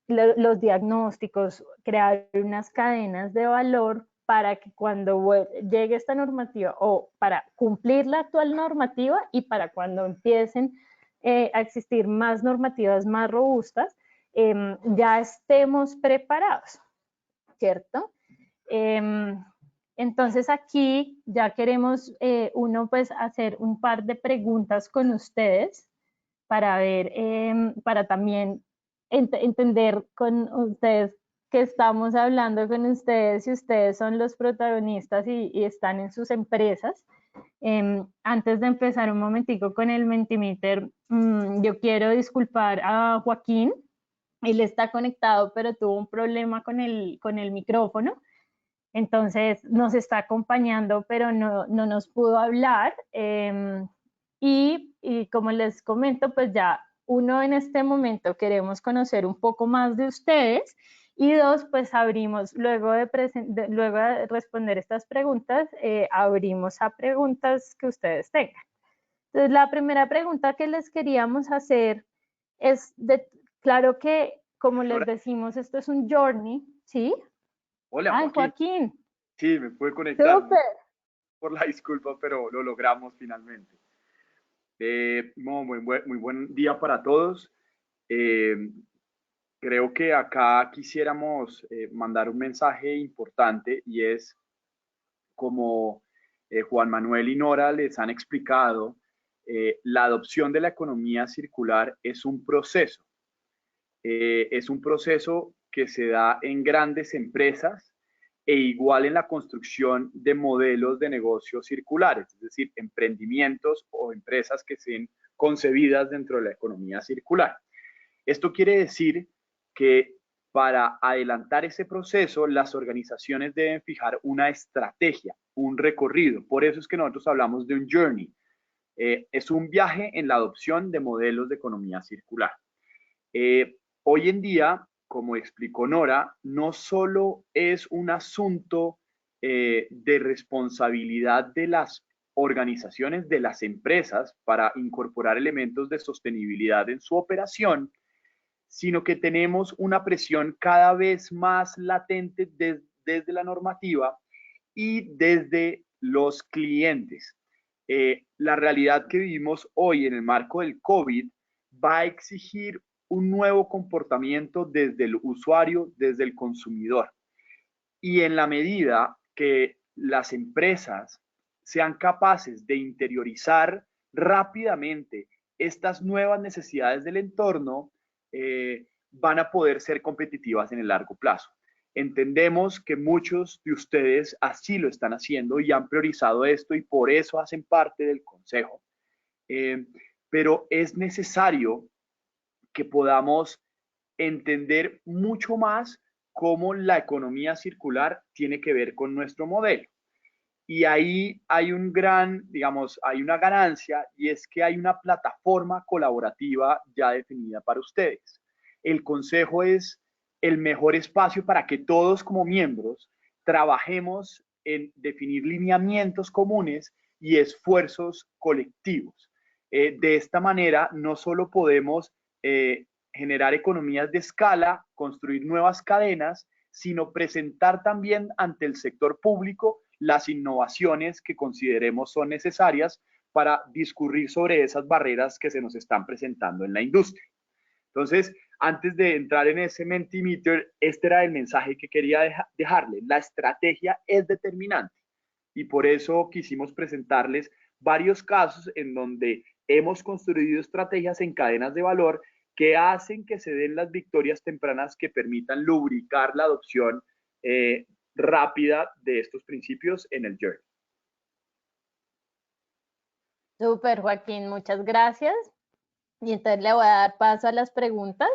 los diagnósticos, crear unas cadenas de valor para que cuando llegue esta normativa o para cumplir la actual normativa y para cuando empiecen a existir más normativas más robustas, ya estemos preparados, ¿cierto? Entonces aquí ya queremos uno pues hacer un par de preguntas con ustedes para ver, para también entender con ustedes que estamos hablando con ustedes y ustedes son los protagonistas y están en sus empresas. Antes de empezar un momentico con el Mentimeter, yo quiero disculpar a Joaquín. Él está conectado, pero tuvo un problema con el micrófono. Entonces nos está acompañando, pero no nos pudo hablar. Y como les comento, pues ya uno en este momento queremos conocer un poco más de ustedes y dos, pues abrimos, luego de responder estas preguntas, abrimos a preguntas que ustedes tengan. Entonces, la primera pregunta que les queríamos hacer es, claro que, como les decimos, esto es un journey, ¿sí? Hola, Ay, Joaquín. Joaquín. Sí, me pude conectar. ¡Súper! Por la disculpa, pero lo logramos finalmente. Muy buen día para todos. Creo que acá quisiéramos mandar un mensaje importante y es como Juan Manuel y Nora les han explicado, la adopción de la economía circular es un proceso. Es un proceso que se da en grandes empresas e igual en la construcción de modelos de negocios circulares, es decir, emprendimientos o empresas que sean concebidas dentro de la economía circular. Esto quiere decir que para adelantar ese proceso, las organizaciones deben fijar una estrategia, un recorrido. Por eso es que nosotros hablamos de un journey. Es un viaje en la adopción de modelos de economía circular. Hoy en día, como explicó Nora, no solo es un asunto de responsabilidad de las organizaciones, de las empresas, para incorporar elementos de sostenibilidad en su operación, sino que tenemos una presión cada vez más latente desde la normativa y desde los clientes. La realidad que vivimos hoy en el marco del COVID va a exigir un nuevo comportamiento desde el usuario, desde el consumidor. Y en la medida que las empresas sean capaces de interiorizar rápidamente estas nuevas necesidades del entorno, van a poder ser competitivas en el largo plazo. Entendemos que muchos de ustedes así lo están haciendo y han priorizado esto y por eso hacen parte del consejo. Pero es necesario que podamos entender mucho más cómo la economía circular tiene que ver con nuestro modelo. Y ahí hay hay una ganancia y es que hay una plataforma colaborativa ya definida para ustedes. El consejo es el mejor espacio para que todos como miembros trabajemos en definir lineamientos comunes y esfuerzos colectivos. De esta manera, no solo podemos generar economías de escala, construir nuevas cadenas, sino presentar también ante el sector público las innovaciones que consideremos son necesarias para discurrir sobre esas barreras que se nos están presentando en la industria. Entonces, antes de entrar en ese Mentimeter, este era el mensaje que quería dejarle. La estrategia es determinante y por eso quisimos presentarles varios casos en donde hemos construido estrategias en cadenas de valor que hacen que se den las victorias tempranas que permitan lubricar la adopción rápida de estos principios en el journey. Súper, Joaquín, muchas gracias. Y entonces le voy a dar paso a las preguntas.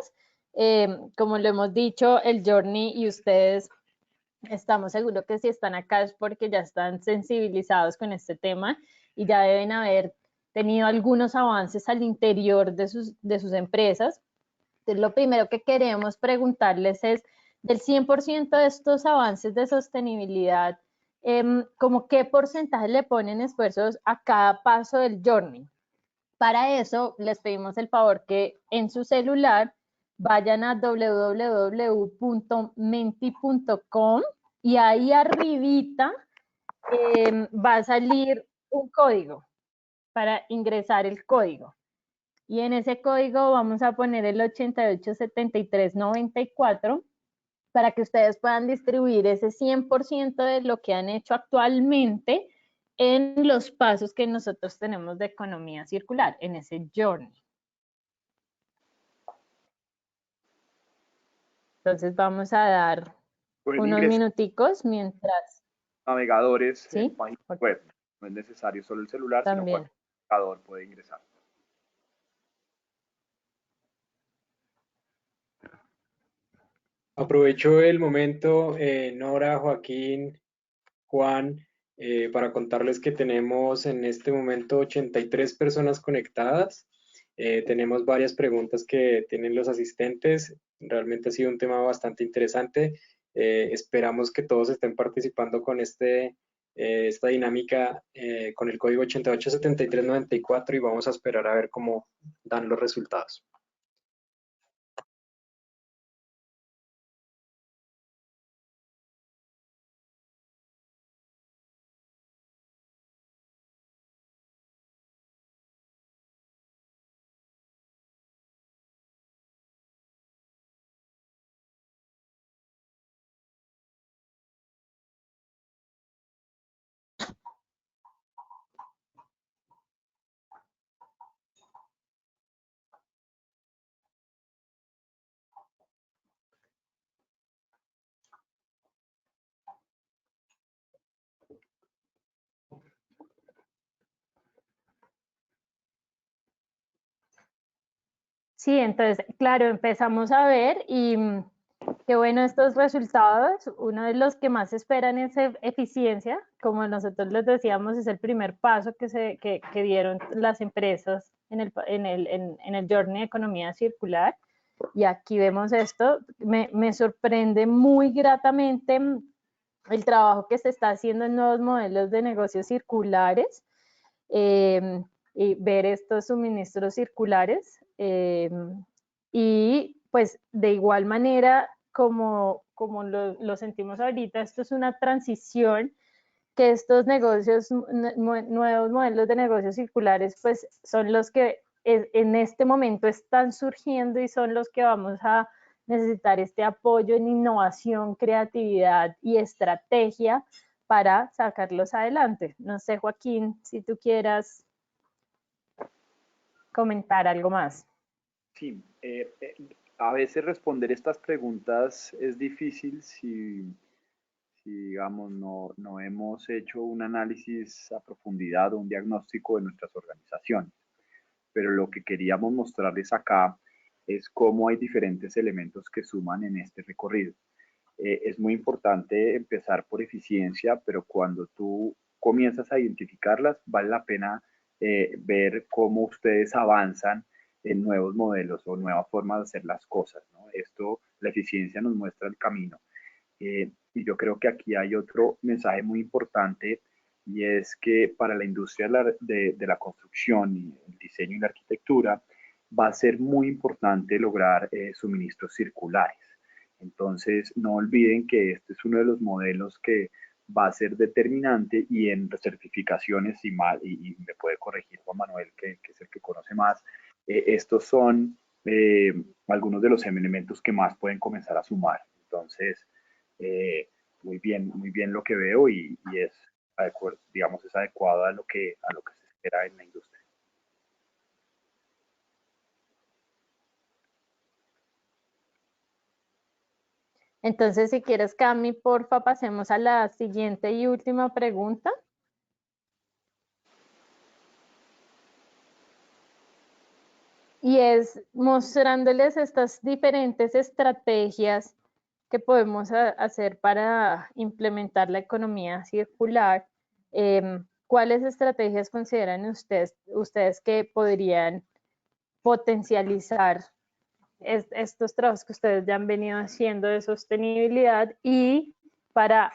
Como lo hemos dicho, el journey y ustedes estamos seguros que si están acá es porque ya están sensibilizados con este tema y ya deben haber tenido algunos avances al interior de sus empresas. Entonces, lo primero que queremos preguntarles es, del 100% de estos avances de sostenibilidad, ¿cómo qué porcentaje le ponen esfuerzos a cada paso del journey? Para eso, les pedimos el favor que en su celular vayan a www.menti.com y ahí arribita va a salir un código para ingresar el código. Y en ese código vamos a poner el 887394 para que ustedes puedan distribuir ese 100% de lo que han hecho actualmente en los pasos que nosotros tenemos de economía circular, en ese journey. Entonces vamos a dar unos minuticos mientras... Navegadores ¿sí? en página web. No es necesario solo el celular, También. sino cualquier navegador puede ingresar. Aprovecho el momento, Nora, Joaquín, Juan, para contarles que tenemos en este momento 83 personas conectadas. Tenemos varias preguntas que tienen los asistentes. Realmente ha sido un tema bastante interesante. Esperamos que todos estén participando con esta dinámica con el código 887394 y vamos a esperar a ver cómo dan los resultados. Sí, entonces, claro, empezamos a ver y qué bueno estos resultados. Uno de los que más esperan es eficiencia. Como nosotros les decíamos, es el primer paso que dieron las empresas en el Journey de Economía Circular. Y aquí vemos esto. Me sorprende muy gratamente el trabajo que se está haciendo en nuevos modelos de negocios circulares. Y ver estos suministros circulares y pues de igual manera como lo sentimos ahorita, esto es una transición que estos negocios, nuevos modelos de negocios circulares pues son los que en este momento están surgiendo y son los que vamos a necesitar este apoyo en innovación, creatividad y estrategia para sacarlos adelante. No sé, Joaquín, si tú quieras comentar algo más. Sí, a veces responder estas preguntas es difícil si digamos, no hemos hecho un análisis a profundidad o un diagnóstico de nuestras organizaciones. Pero lo que queríamos mostrarles acá es cómo hay diferentes elementos que suman en este recorrido. Es muy importante empezar por eficiencia, pero cuando tú comienzas a identificarlas, vale la pena ver cómo ustedes avanzan en nuevos modelos o nuevas formas de hacer las cosas, ¿no? La eficiencia nos muestra el camino. Y yo creo que aquí hay otro mensaje muy importante y es que para la industria de la construcción y el diseño y la arquitectura va a ser muy importante lograr suministros circulares. Entonces, no olviden que este es uno de los modelos que va a ser determinante y en certificaciones y me puede corregir Juan Manuel, que es el que conoce más, estos son algunos de los elementos que más pueden comenzar a sumar. Entonces, muy bien lo que veo y es, digamos, es adecuado a lo que se espera en la industria. Entonces, si quieres, Cami, porfa, pasemos a la siguiente y última pregunta. Y es mostrándoles estas diferentes estrategias que podemos hacer para implementar la economía circular. ¿cuáles estrategias consideran ustedes que podrían potencializar estos trabajos que ustedes ya han venido haciendo de sostenibilidad y para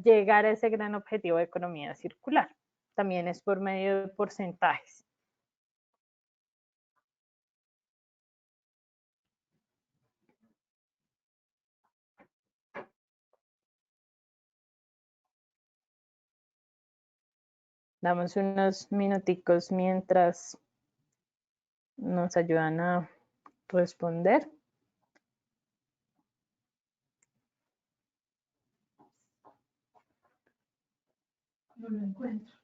llegar a ese gran objetivo de economía circular? También es por medio de porcentajes. Damos unos minuticos mientras nos ayudan a responder. No lo encuentro.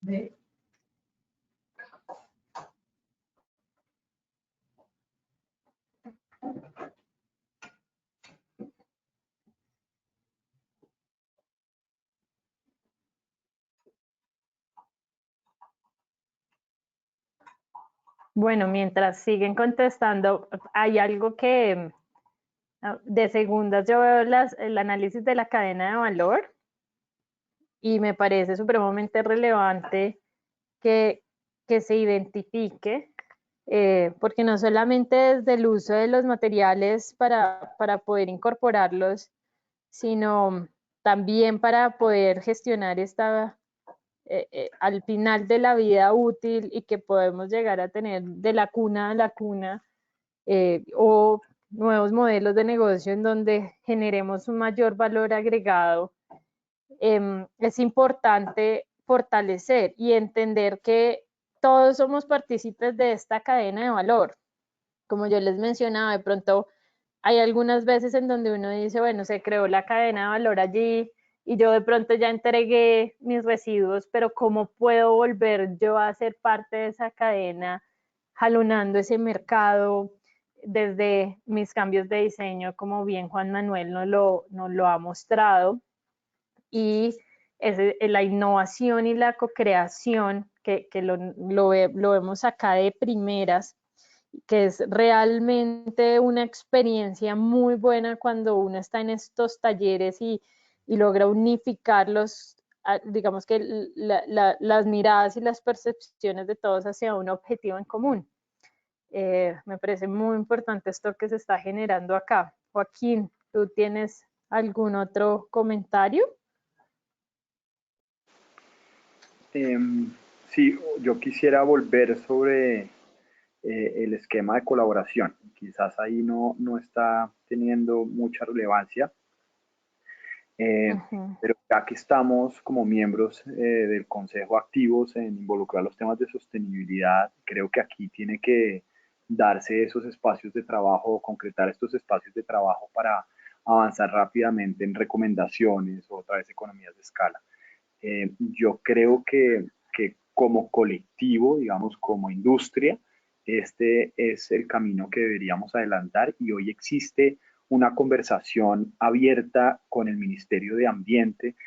¿Ve? Bueno, mientras siguen contestando, hay algo que de segundas yo veo el análisis de la cadena de valor y me parece supremamente relevante que se identifique, porque no solamente desde el uso de los materiales para poder incorporarlos, sino también para poder gestionar al final de la vida útil y que podemos llegar a tener de la cuna a la cuna, o nuevos modelos de negocio en donde generemos un mayor valor agregado. Es importante fortalecer y entender que todos somos partícipes de esta cadena de valor. Como yo les mencionaba, de pronto hay algunas veces en donde uno dice, bueno, se creó la cadena de valor allí y yo de pronto ya entregué mis residuos, pero ¿cómo puedo volver yo a ser parte de esa cadena, jalonando ese mercado desde mis cambios de diseño, como bien Juan Manuel nos lo ha mostrado? Y la innovación y la co-creación, que lo vemos acá de primeras, que es realmente una experiencia muy buena cuando uno está en estos talleres y logra unificarlos, digamos que las miradas y las percepciones de todos hacia un objetivo en común. Me parece muy importante esto que se está generando acá. Joaquín, ¿tú tienes algún otro comentario? Sí, yo quisiera volver sobre el esquema de colaboración. Quizás ahí no está teniendo mucha relevancia, pero ya que estamos como miembros del Consejo activos en involucrar los temas de sostenibilidad, creo que aquí tiene que darse esos espacios de trabajo, concretar estos espacios de trabajo para avanzar rápidamente en recomendaciones o otra vez economías de escala. Yo creo que como colectivo, digamos, como industria, este es el camino que deberíamos adelantar y hoy existe una conversación abierta con el Ministerio de Ambiente,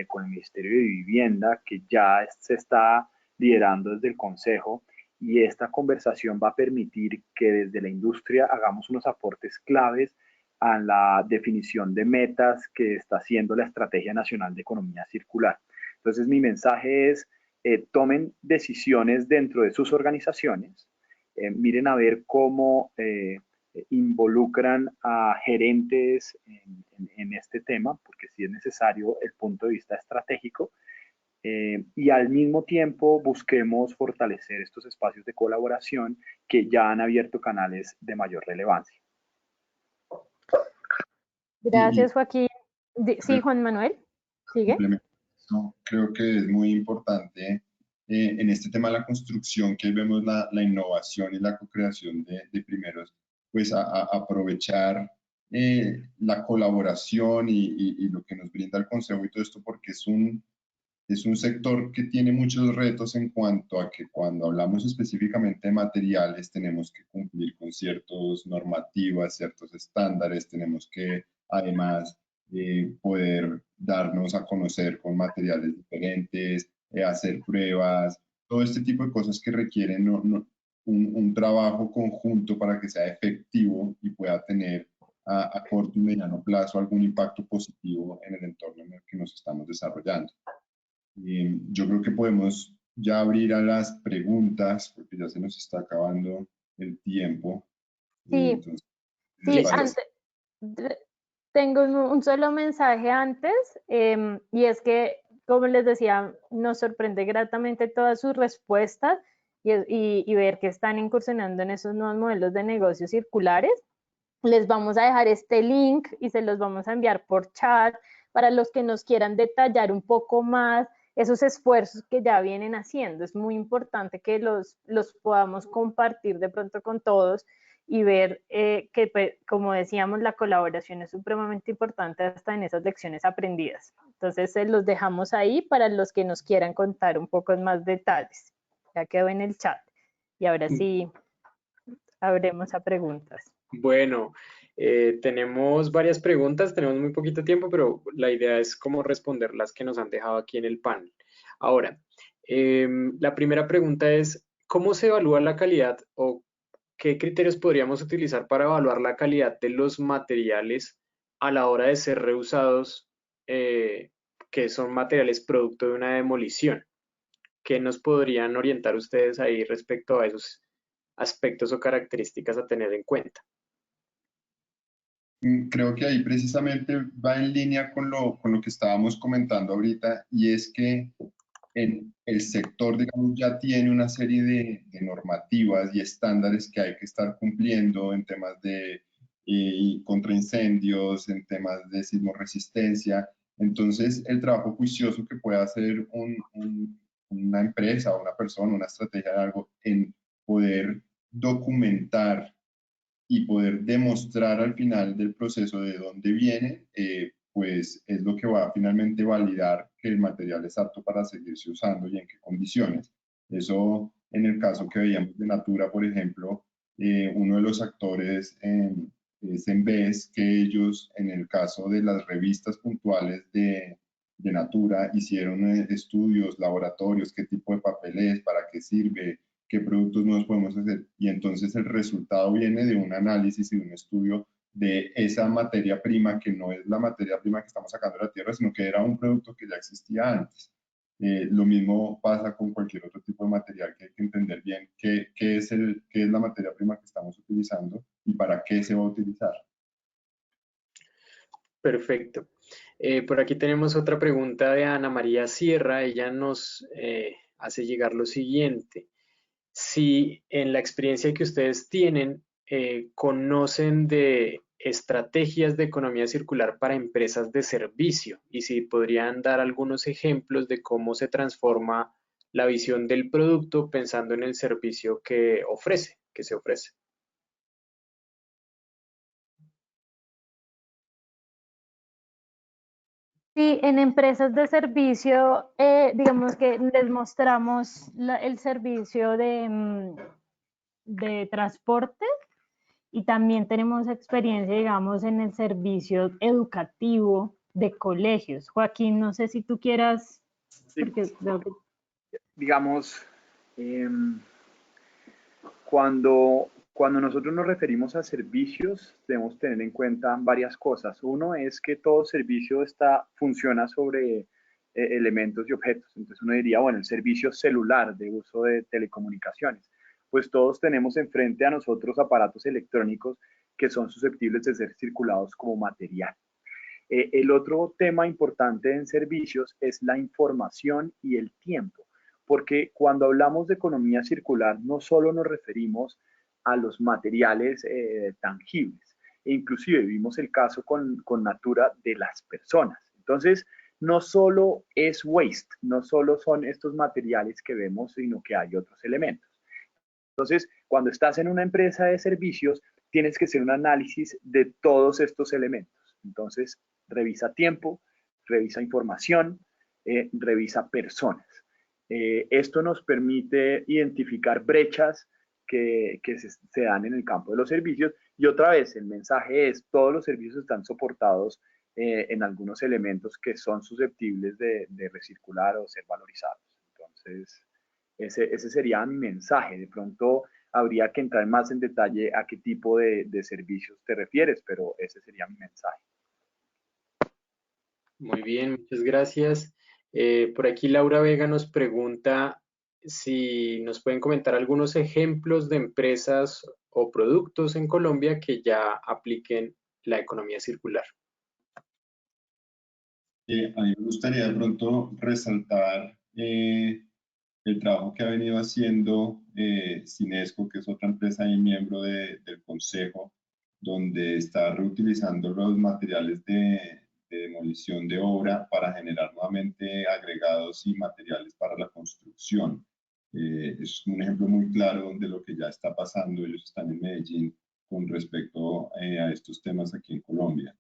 con el Ministerio de Vivienda, que ya se está liderando desde el Consejo, y esta conversación va a permitir que desde la industria hagamos unos aportes claves a la definición de metas que está haciendo la Estrategia Nacional de Economía Circular. Entonces, mi mensaje es, tomen decisiones dentro de sus organizaciones, miren a ver cómo involucran a gerentes en este tema, porque sí es necesario el punto de vista estratégico, y al mismo tiempo busquemos fortalecer estos espacios de colaboración que ya han abierto canales de mayor relevancia. Gracias, Joaquín. Sí, Juan Manuel, sigue. Creo que es muy importante en este tema de la construcción, que vemos la innovación y la co-creación de primeros, pues aprovechar la colaboración y lo que nos brinda el Consejo y todo esto, porque es un sector que tiene muchos retos en cuanto a que cuando hablamos específicamente de materiales tenemos que cumplir con ciertas normativas, ciertos estándares, tenemos que además poder darnos a conocer con materiales diferentes, hacer pruebas, todo este tipo de cosas que requieren un trabajo conjunto para que sea efectivo y pueda tener a corto y mediano plazo algún impacto positivo en el entorno en el que nos estamos desarrollando. Yo creo que podemos ya abrir a las preguntas, porque ya se nos está acabando el tiempo. Sí, Entonces, sí, parece? tengo un solo mensaje antes, y es que, como les decía, nos sorprende gratamente todas sus respuestas y ver que están incursionando en esos nuevos modelos de negocios circulares. Les vamos a dejar este link y se los vamos a enviar por chat para los que nos quieran detallar un poco más esos esfuerzos que ya vienen haciendo. Es muy importante que los podamos compartir de pronto con todos y ver que, pues, como decíamos, la colaboración es supremamente importante hasta en esas lecciones aprendidas. Entonces, se los dejamos ahí para los que nos quieran contar un poco más detalles. Ya quedó en el chat. Y ahora sí, abremos a preguntas. Bueno, tenemos varias preguntas, tenemos muy poquito tiempo, pero la idea es cómo responder las que nos han dejado aquí en el panel. Ahora, la primera pregunta es, ¿cómo se evalúa la calidad o qué criterios podríamos utilizar para evaluar la calidad de los materiales a la hora de ser reusados, que son materiales producto de una demolición? ¿Qué nos podrían orientar ustedes ahí respecto a esos aspectos o características a tener en cuenta? Creo que ahí precisamente va en línea con lo que estábamos comentando ahorita, y es que el sector, digamos, ya tiene una serie de normativas y estándares que hay que estar cumpliendo en temas de contra incendios, en temas de sismoresistencia. Entonces, el trabajo juicioso que puede hacer una empresa o una persona, una estrategia de algo, en poder documentar y poder demostrar al final del proceso de dónde viene, pues es lo que va a finalmente validar que el material es apto para seguirse usando y en qué condiciones. Eso, en el caso que veíamos de Natura, por ejemplo, uno de los actores es Enves, que ellos, en el caso de las revistas puntuales de Natura, hicieron estudios, laboratorios, qué tipo de papel es, para qué sirve, qué productos nuevos podemos hacer, y entonces el resultado viene de un análisis y de un estudio de esa materia prima, que no es la materia prima que estamos sacando de la tierra, sino que era un producto que ya existía antes. Lo mismo pasa con cualquier otro tipo de material, que hay que entender bien qué es la materia prima que estamos utilizando y para qué se va a utilizar. Perfecto. Por aquí tenemos otra pregunta de Ana María Sierra. Ella nos hace llegar lo siguiente. Si en la experiencia que ustedes tienen, conocen de estrategias de economía circular para empresas de servicio y si podrían dar algunos ejemplos de cómo se transforma la visión del producto pensando en el servicio que se ofrece. Sí, en empresas de servicio, digamos que les mostramos el servicio de transporte y también tenemos experiencia, digamos, en el servicio educativo de colegios. Joaquín, no sé si tú quieras, porque creo que... Digamos, cuando nosotros nos referimos a servicios, debemos tener en cuenta varias cosas. Uno es que todo servicio funciona sobre elementos y objetos. Entonces uno diría, bueno, el servicio celular de uso de telecomunicaciones. Pues todos tenemos enfrente a nosotros aparatos electrónicos que son susceptibles de ser circulados como material. El otro tema importante en servicios es la información y el tiempo, porque cuando hablamos de economía circular no solo nos referimos a los materiales tangibles, e inclusive vimos el caso con Natura de las personas. Entonces, no solo es waste, no solo son estos materiales que vemos, sino que hay otros elementos. Entonces, cuando estás en una empresa de servicios, tienes que hacer un análisis de todos estos elementos. Entonces, revisa tiempo, revisa información, revisa personas. Esto nos permite identificar brechas que se dan en el campo de los servicios. Y otra vez, el mensaje es, todos los servicios están soportados en algunos elementos que son susceptibles de recircular o ser valorizados. Entonces, ese sería mi mensaje. De pronto habría que entrar más en detalle a qué tipo de servicios te refieres, pero ese sería mi mensaje. Muy bien, muchas gracias. Por aquí Laura Vega nos pregunta si nos pueden comentar algunos ejemplos de empresas o productos en Colombia que ya apliquen la economía circular. A mí me gustaría de pronto resaltar el trabajo que ha venido haciendo Cinesco, que es otra empresa y miembro del consejo, donde está reutilizando los materiales de demolición de obra para generar nuevamente agregados y materiales para la construcción. Es un ejemplo muy claro de lo que ya está pasando. Ellos están en Medellín con respecto a estos temas aquí en Colombia.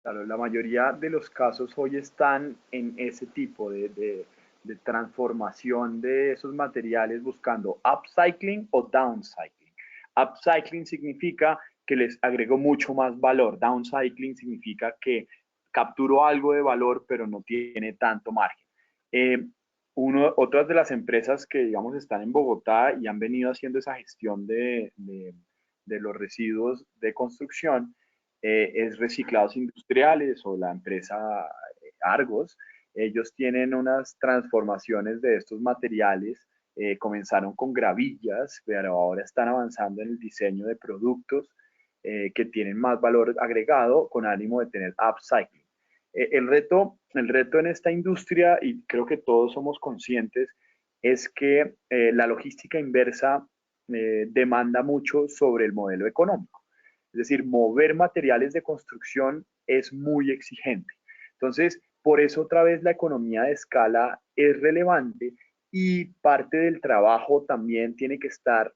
Claro, la mayoría de los casos hoy están en ese tipo de transformación de esos materiales buscando upcycling o downcycling. Upcycling significa que les agrego mucho más valor. Downcycling significa que capturo algo de valor pero no tiene tanto margen. Otras de las empresas que, digamos, están en Bogotá y han venido haciendo esa gestión de los residuos de construcción es Reciclados Industriales o la empresa Argos. Ellos tienen unas transformaciones de estos materiales. Comenzaron con gravillas, pero ahora están avanzando en el diseño de productos que tienen más valor agregado con ánimo de tener upcycling. El reto en esta industria, y creo que todos somos conscientes, es que la logística inversa demanda mucho sobre el modelo económico. Es decir, mover materiales de construcción es muy exigente. Entonces, por eso otra vez la economía de escala es relevante y parte del trabajo también tiene que estar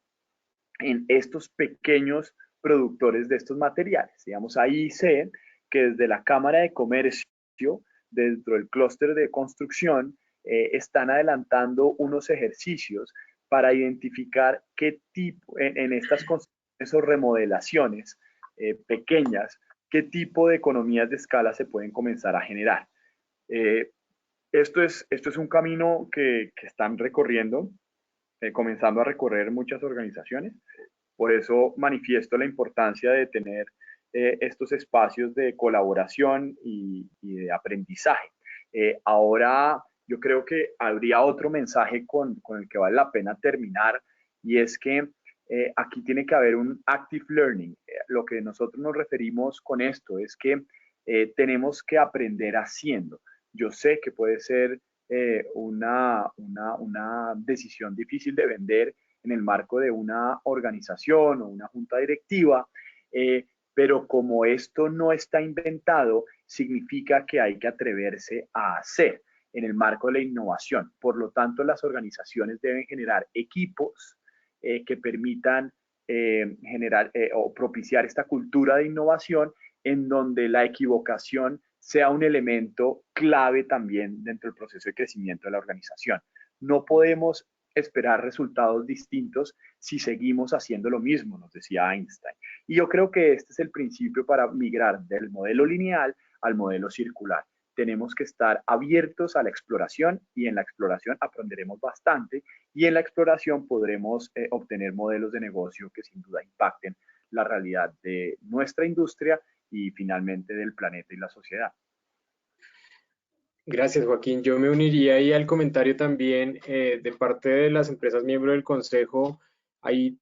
en estos pequeños productores de estos materiales. Digamos, ahí sé que desde la Cámara de Comercio, dentro del clúster de construcción, están adelantando unos ejercicios para identificar qué tipo, en estas construcciones o remodelaciones pequeñas, qué tipo de economías de escala se pueden comenzar a generar. Esto es un camino que están recorriendo, comenzando a recorrer muchas organizaciones. Por eso manifiesto la importancia de tener estos espacios de colaboración y de aprendizaje. Ahora yo creo que habría otro mensaje con el que vale la pena terminar, y es que aquí tiene que haber un active learning. Lo que nosotros nos referimos con esto es que tenemos que aprender haciendo. Yo sé que puede ser una decisión difícil de vender en el marco de una organización o una junta directiva, pero como esto no está inventado, significa que hay que atreverse a hacer en el marco de la innovación. Por lo tanto, las organizaciones deben generar equipos que permitan generar o propiciar esta cultura de innovación en donde la equivocación sea un elemento clave también dentro del proceso de crecimiento de la organización. No podemos esperar resultados distintos si seguimos haciendo lo mismo, nos decía Einstein. Y yo creo que este es el principio para migrar del modelo lineal al modelo circular. Tenemos que estar abiertos a la exploración, y en la exploración aprenderemos bastante, y en la exploración podremos obtener modelos de negocio que sin duda impacten la realidad de nuestra industria y finalmente del planeta y la sociedad. Gracias, Joaquín. Yo me uniría ahí al comentario también de parte de las empresas miembros del Consejo. Hay,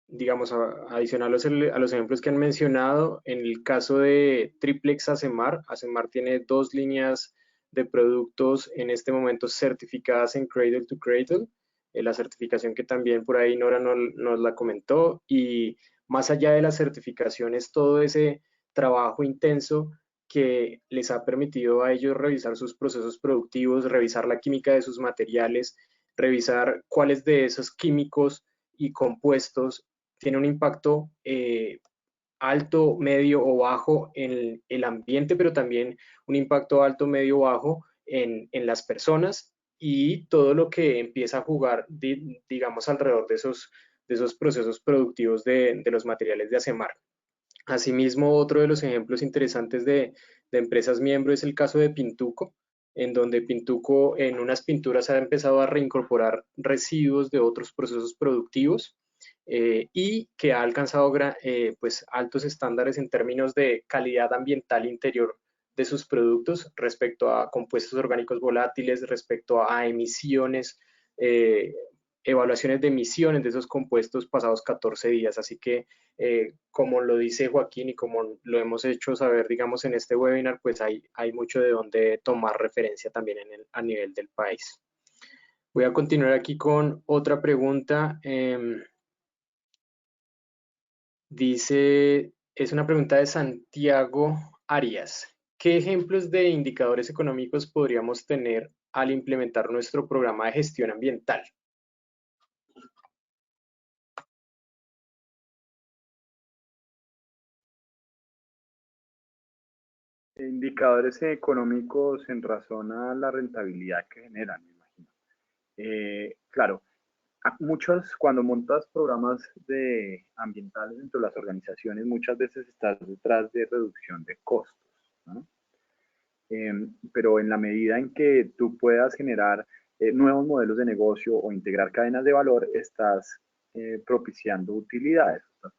digamos, adicional a los ejemplos que han mencionado, en el caso de Triplex Acemar, Acemar tiene 2 líneas de productos en este momento certificadas en Cradle to Cradle, la certificación que también por ahí Nora nos la comentó, y más allá de las certificaciones, todo ese trabajo intenso que les ha permitido a ellos revisar sus procesos productivos, revisar la química de sus materiales, revisar cuáles de esos químicos y compuestos tienen un impacto alto, medio o bajo en el ambiente, pero también un impacto alto, medio o bajo en las personas, y todo lo que empieza a jugar, digamos, alrededor de esos procesos productivos de los materiales de ACEMAR. Asimismo, otro de los ejemplos interesantes de empresas miembro es el caso de Pintuco, en donde Pintuco en unas pinturas ha empezado a reincorporar residuos de otros procesos productivos, y que ha alcanzado pues, altos estándares en términos de calidad ambiental interior de sus productos respecto a compuestos orgánicos volátiles, respecto a emisiones, evaluaciones de emisiones de esos compuestos pasados 14 días. Así que, como lo dice Joaquín y como lo hemos hecho saber, digamos, en este webinar, pues hay mucho de donde tomar referencia también a nivel del país. Voy a continuar aquí con otra pregunta. Dice, es una pregunta de Santiago Arias. ¿Qué ejemplos de indicadores económicos podríamos tener al implementar nuestro programa de gestión ambiental? Indicadores económicos en razón a la rentabilidad que generan, me imagino. Claro, cuando montas programas ambientales dentro de las organizaciones, muchas veces estás detrás de reducción de costos, ¿no? Pero en la medida en que tú puedas generar nuevos modelos de negocio o integrar cadenas de valor, estás propiciando utilidades, estás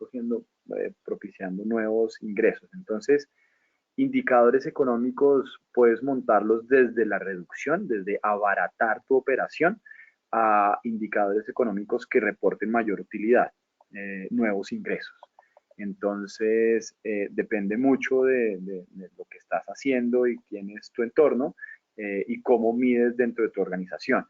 propiciando nuevos ingresos. Entonces, indicadores económicos puedes montarlos desde la reducción, desde abaratar tu operación, a indicadores económicos que reporten mayor utilidad, nuevos ingresos. Entonces, depende mucho de lo que estás haciendo y quién es tu entorno, y cómo mides dentro de tu organización.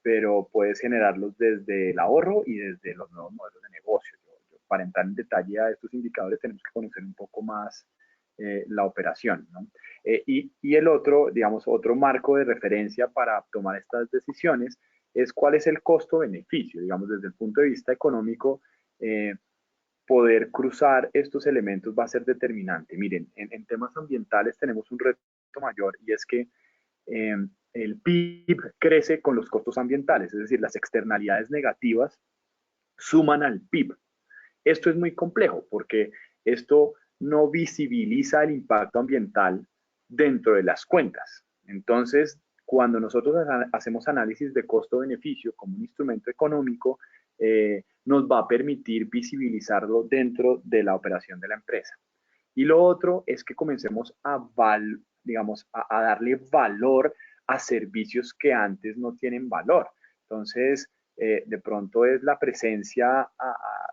Pero puedes generarlos desde el ahorro y desde los nuevos modelos de negocio. Para entrar en detalle a estos indicadores tenemos que conocer un poco más la operación, ¿no? Y el otro, digamos, otro marco de referencia para tomar estas decisiones es cuál es el costo-beneficio. Digamos, desde el punto de vista económico, poder cruzar estos elementos va a ser determinante. Miren, en temas ambientales tenemos un reto mayor, y es que el PIB crece con los costos ambientales, es decir, las externalidades negativas suman al PIB. Esto es muy complejo porque esto no visibiliza el impacto ambiental dentro de las cuentas. Entonces, cuando nosotros hacemos análisis de costo-beneficio como un instrumento económico, nos va a permitir visibilizarlo dentro de la operación de la empresa. Y lo otro es que comencemos digamos, a darle valor a servicios que antes no tienen valor. Entonces, de pronto es la presencia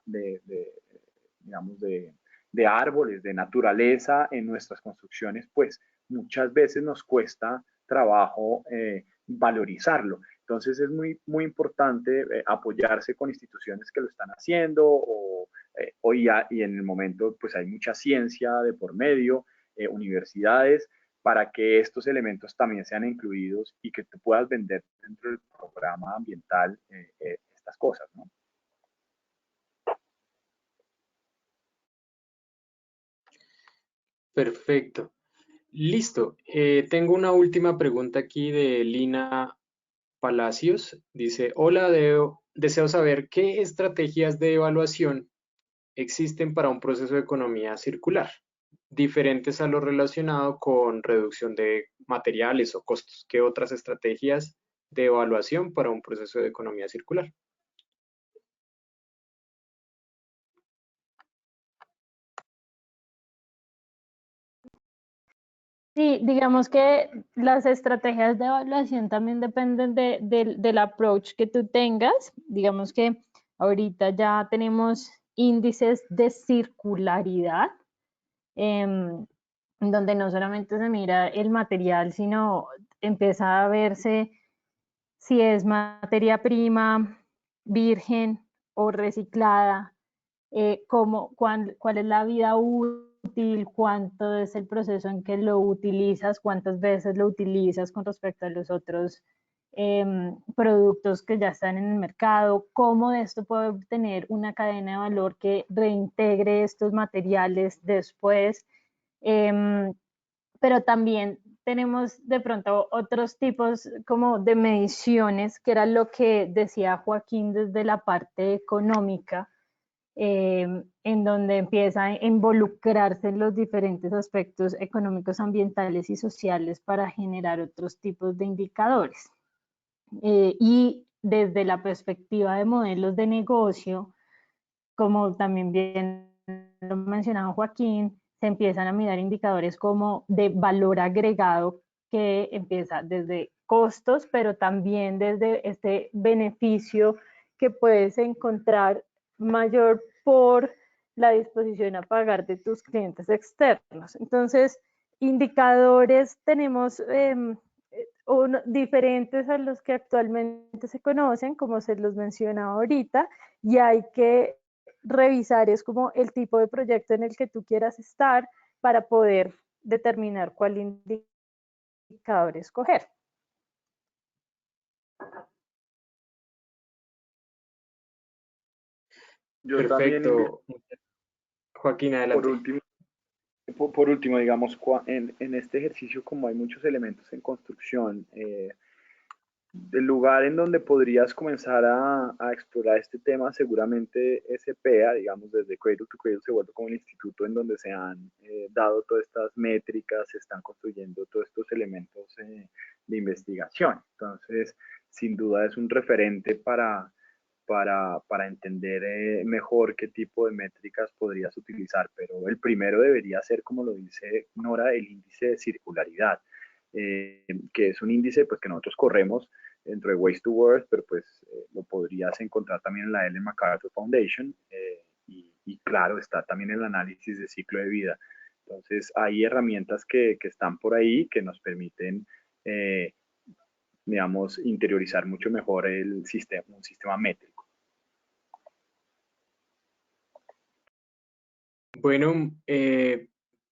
digamos, de árboles, de naturaleza en nuestras construcciones, pues muchas veces nos cuesta trabajo valorizarlo. Entonces es muy importante apoyarse con instituciones que lo están haciendo, y en el momento pues hay mucha ciencia de por medio, universidades, para que estos elementos también sean incluidos y que tú puedas vender dentro del programa ambiental estas cosas, ¿no? Perfecto. Listo. Tengo una última pregunta aquí de Lina Palacios. Dice, hola, deseo saber qué estrategias de evaluación existen para un proceso de economía circular, diferentes a lo relacionado con reducción de materiales o costos. ¿Qué otras estrategias de evaluación para un proceso de economía circular? Sí, digamos que las estrategias de evaluación también dependen del approach que tú tengas. Digamos que ahorita ya tenemos índices de circularidad, donde no solamente se mira el material, sino empieza a verse si es materia prima, virgen o reciclada, cuál es la vida útil útil, cuánto es el proceso en que lo utilizas, cuántas veces lo utilizas con respecto a los otros productos que ya están en el mercado, cómo de esto puede obtener una cadena de valor que reintegre estos materiales después. Pero también tenemos de pronto otros tipos como de mediciones, que era lo que decía Joaquín desde la parte económica, en donde empieza a involucrarse en los diferentes aspectos económicos, ambientales y sociales para generar otros tipos de indicadores. Y desde la perspectiva de modelos de negocio, como también bien lo mencionaba Joaquín, se empiezan a mirar indicadores como de valor agregado, que empieza desde costos, pero también desde este beneficio que puedes encontrar mayor por la disposición a pagar de tus clientes externos. Entonces, indicadores tenemos diferentes a los que actualmente se conocen, como se los mencionaba ahorita, y hay que revisar es como el tipo de proyecto en el que tú quieras estar para poder determinar cuál indicador escoger. Yo Perfecto. Joaquín, adelante. Por último, digamos, en este ejercicio, como hay muchos elementos en construcción, el lugar en donde podrías comenzar a explorar este tema, seguramente SPEA, digamos, desde Cradle to Cradle se vuelve como el instituto en donde se han dado todas estas métricas, se están construyendo todos estos elementos de investigación. Entonces, sin duda es un referente para entender mejor qué tipo de métricas podrías utilizar, pero el primero debería ser, como lo dice Nora, el índice de circularidad, que es un índice pues, que nosotros corremos dentro de Waste to Worth, pero pues lo podrías encontrar también en la Ellen MacArthur Foundation, y claro, está también el análisis de ciclo de vida. Entonces, hay herramientas que están por ahí que nos permiten digamos, interiorizar mucho mejor un sistema métrico. Bueno,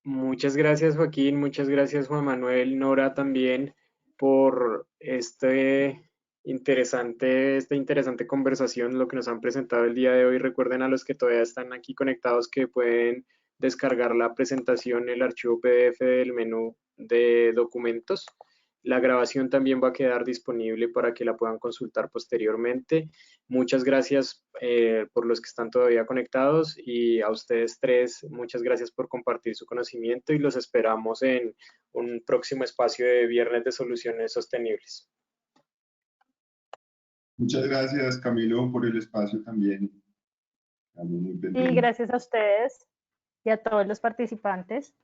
muchas gracias Joaquín, muchas gracias Juan Manuel, Nora también por esta interesante conversación, lo que nos han presentado el día de hoy. Recuerden a los que todavía están aquí conectados que pueden descargar la presentación, el archivo PDF del menú de documentos. La grabación también va a quedar disponible para que la puedan consultar posteriormente. Muchas gracias por los que están todavía conectados, y a ustedes tres, muchas gracias por compartir su conocimiento, y los esperamos en un próximo espacio de Viernes de Soluciones Sostenibles. Muchas gracias, Camilo, por el espacio también. Y gracias a ustedes y a todos los participantes.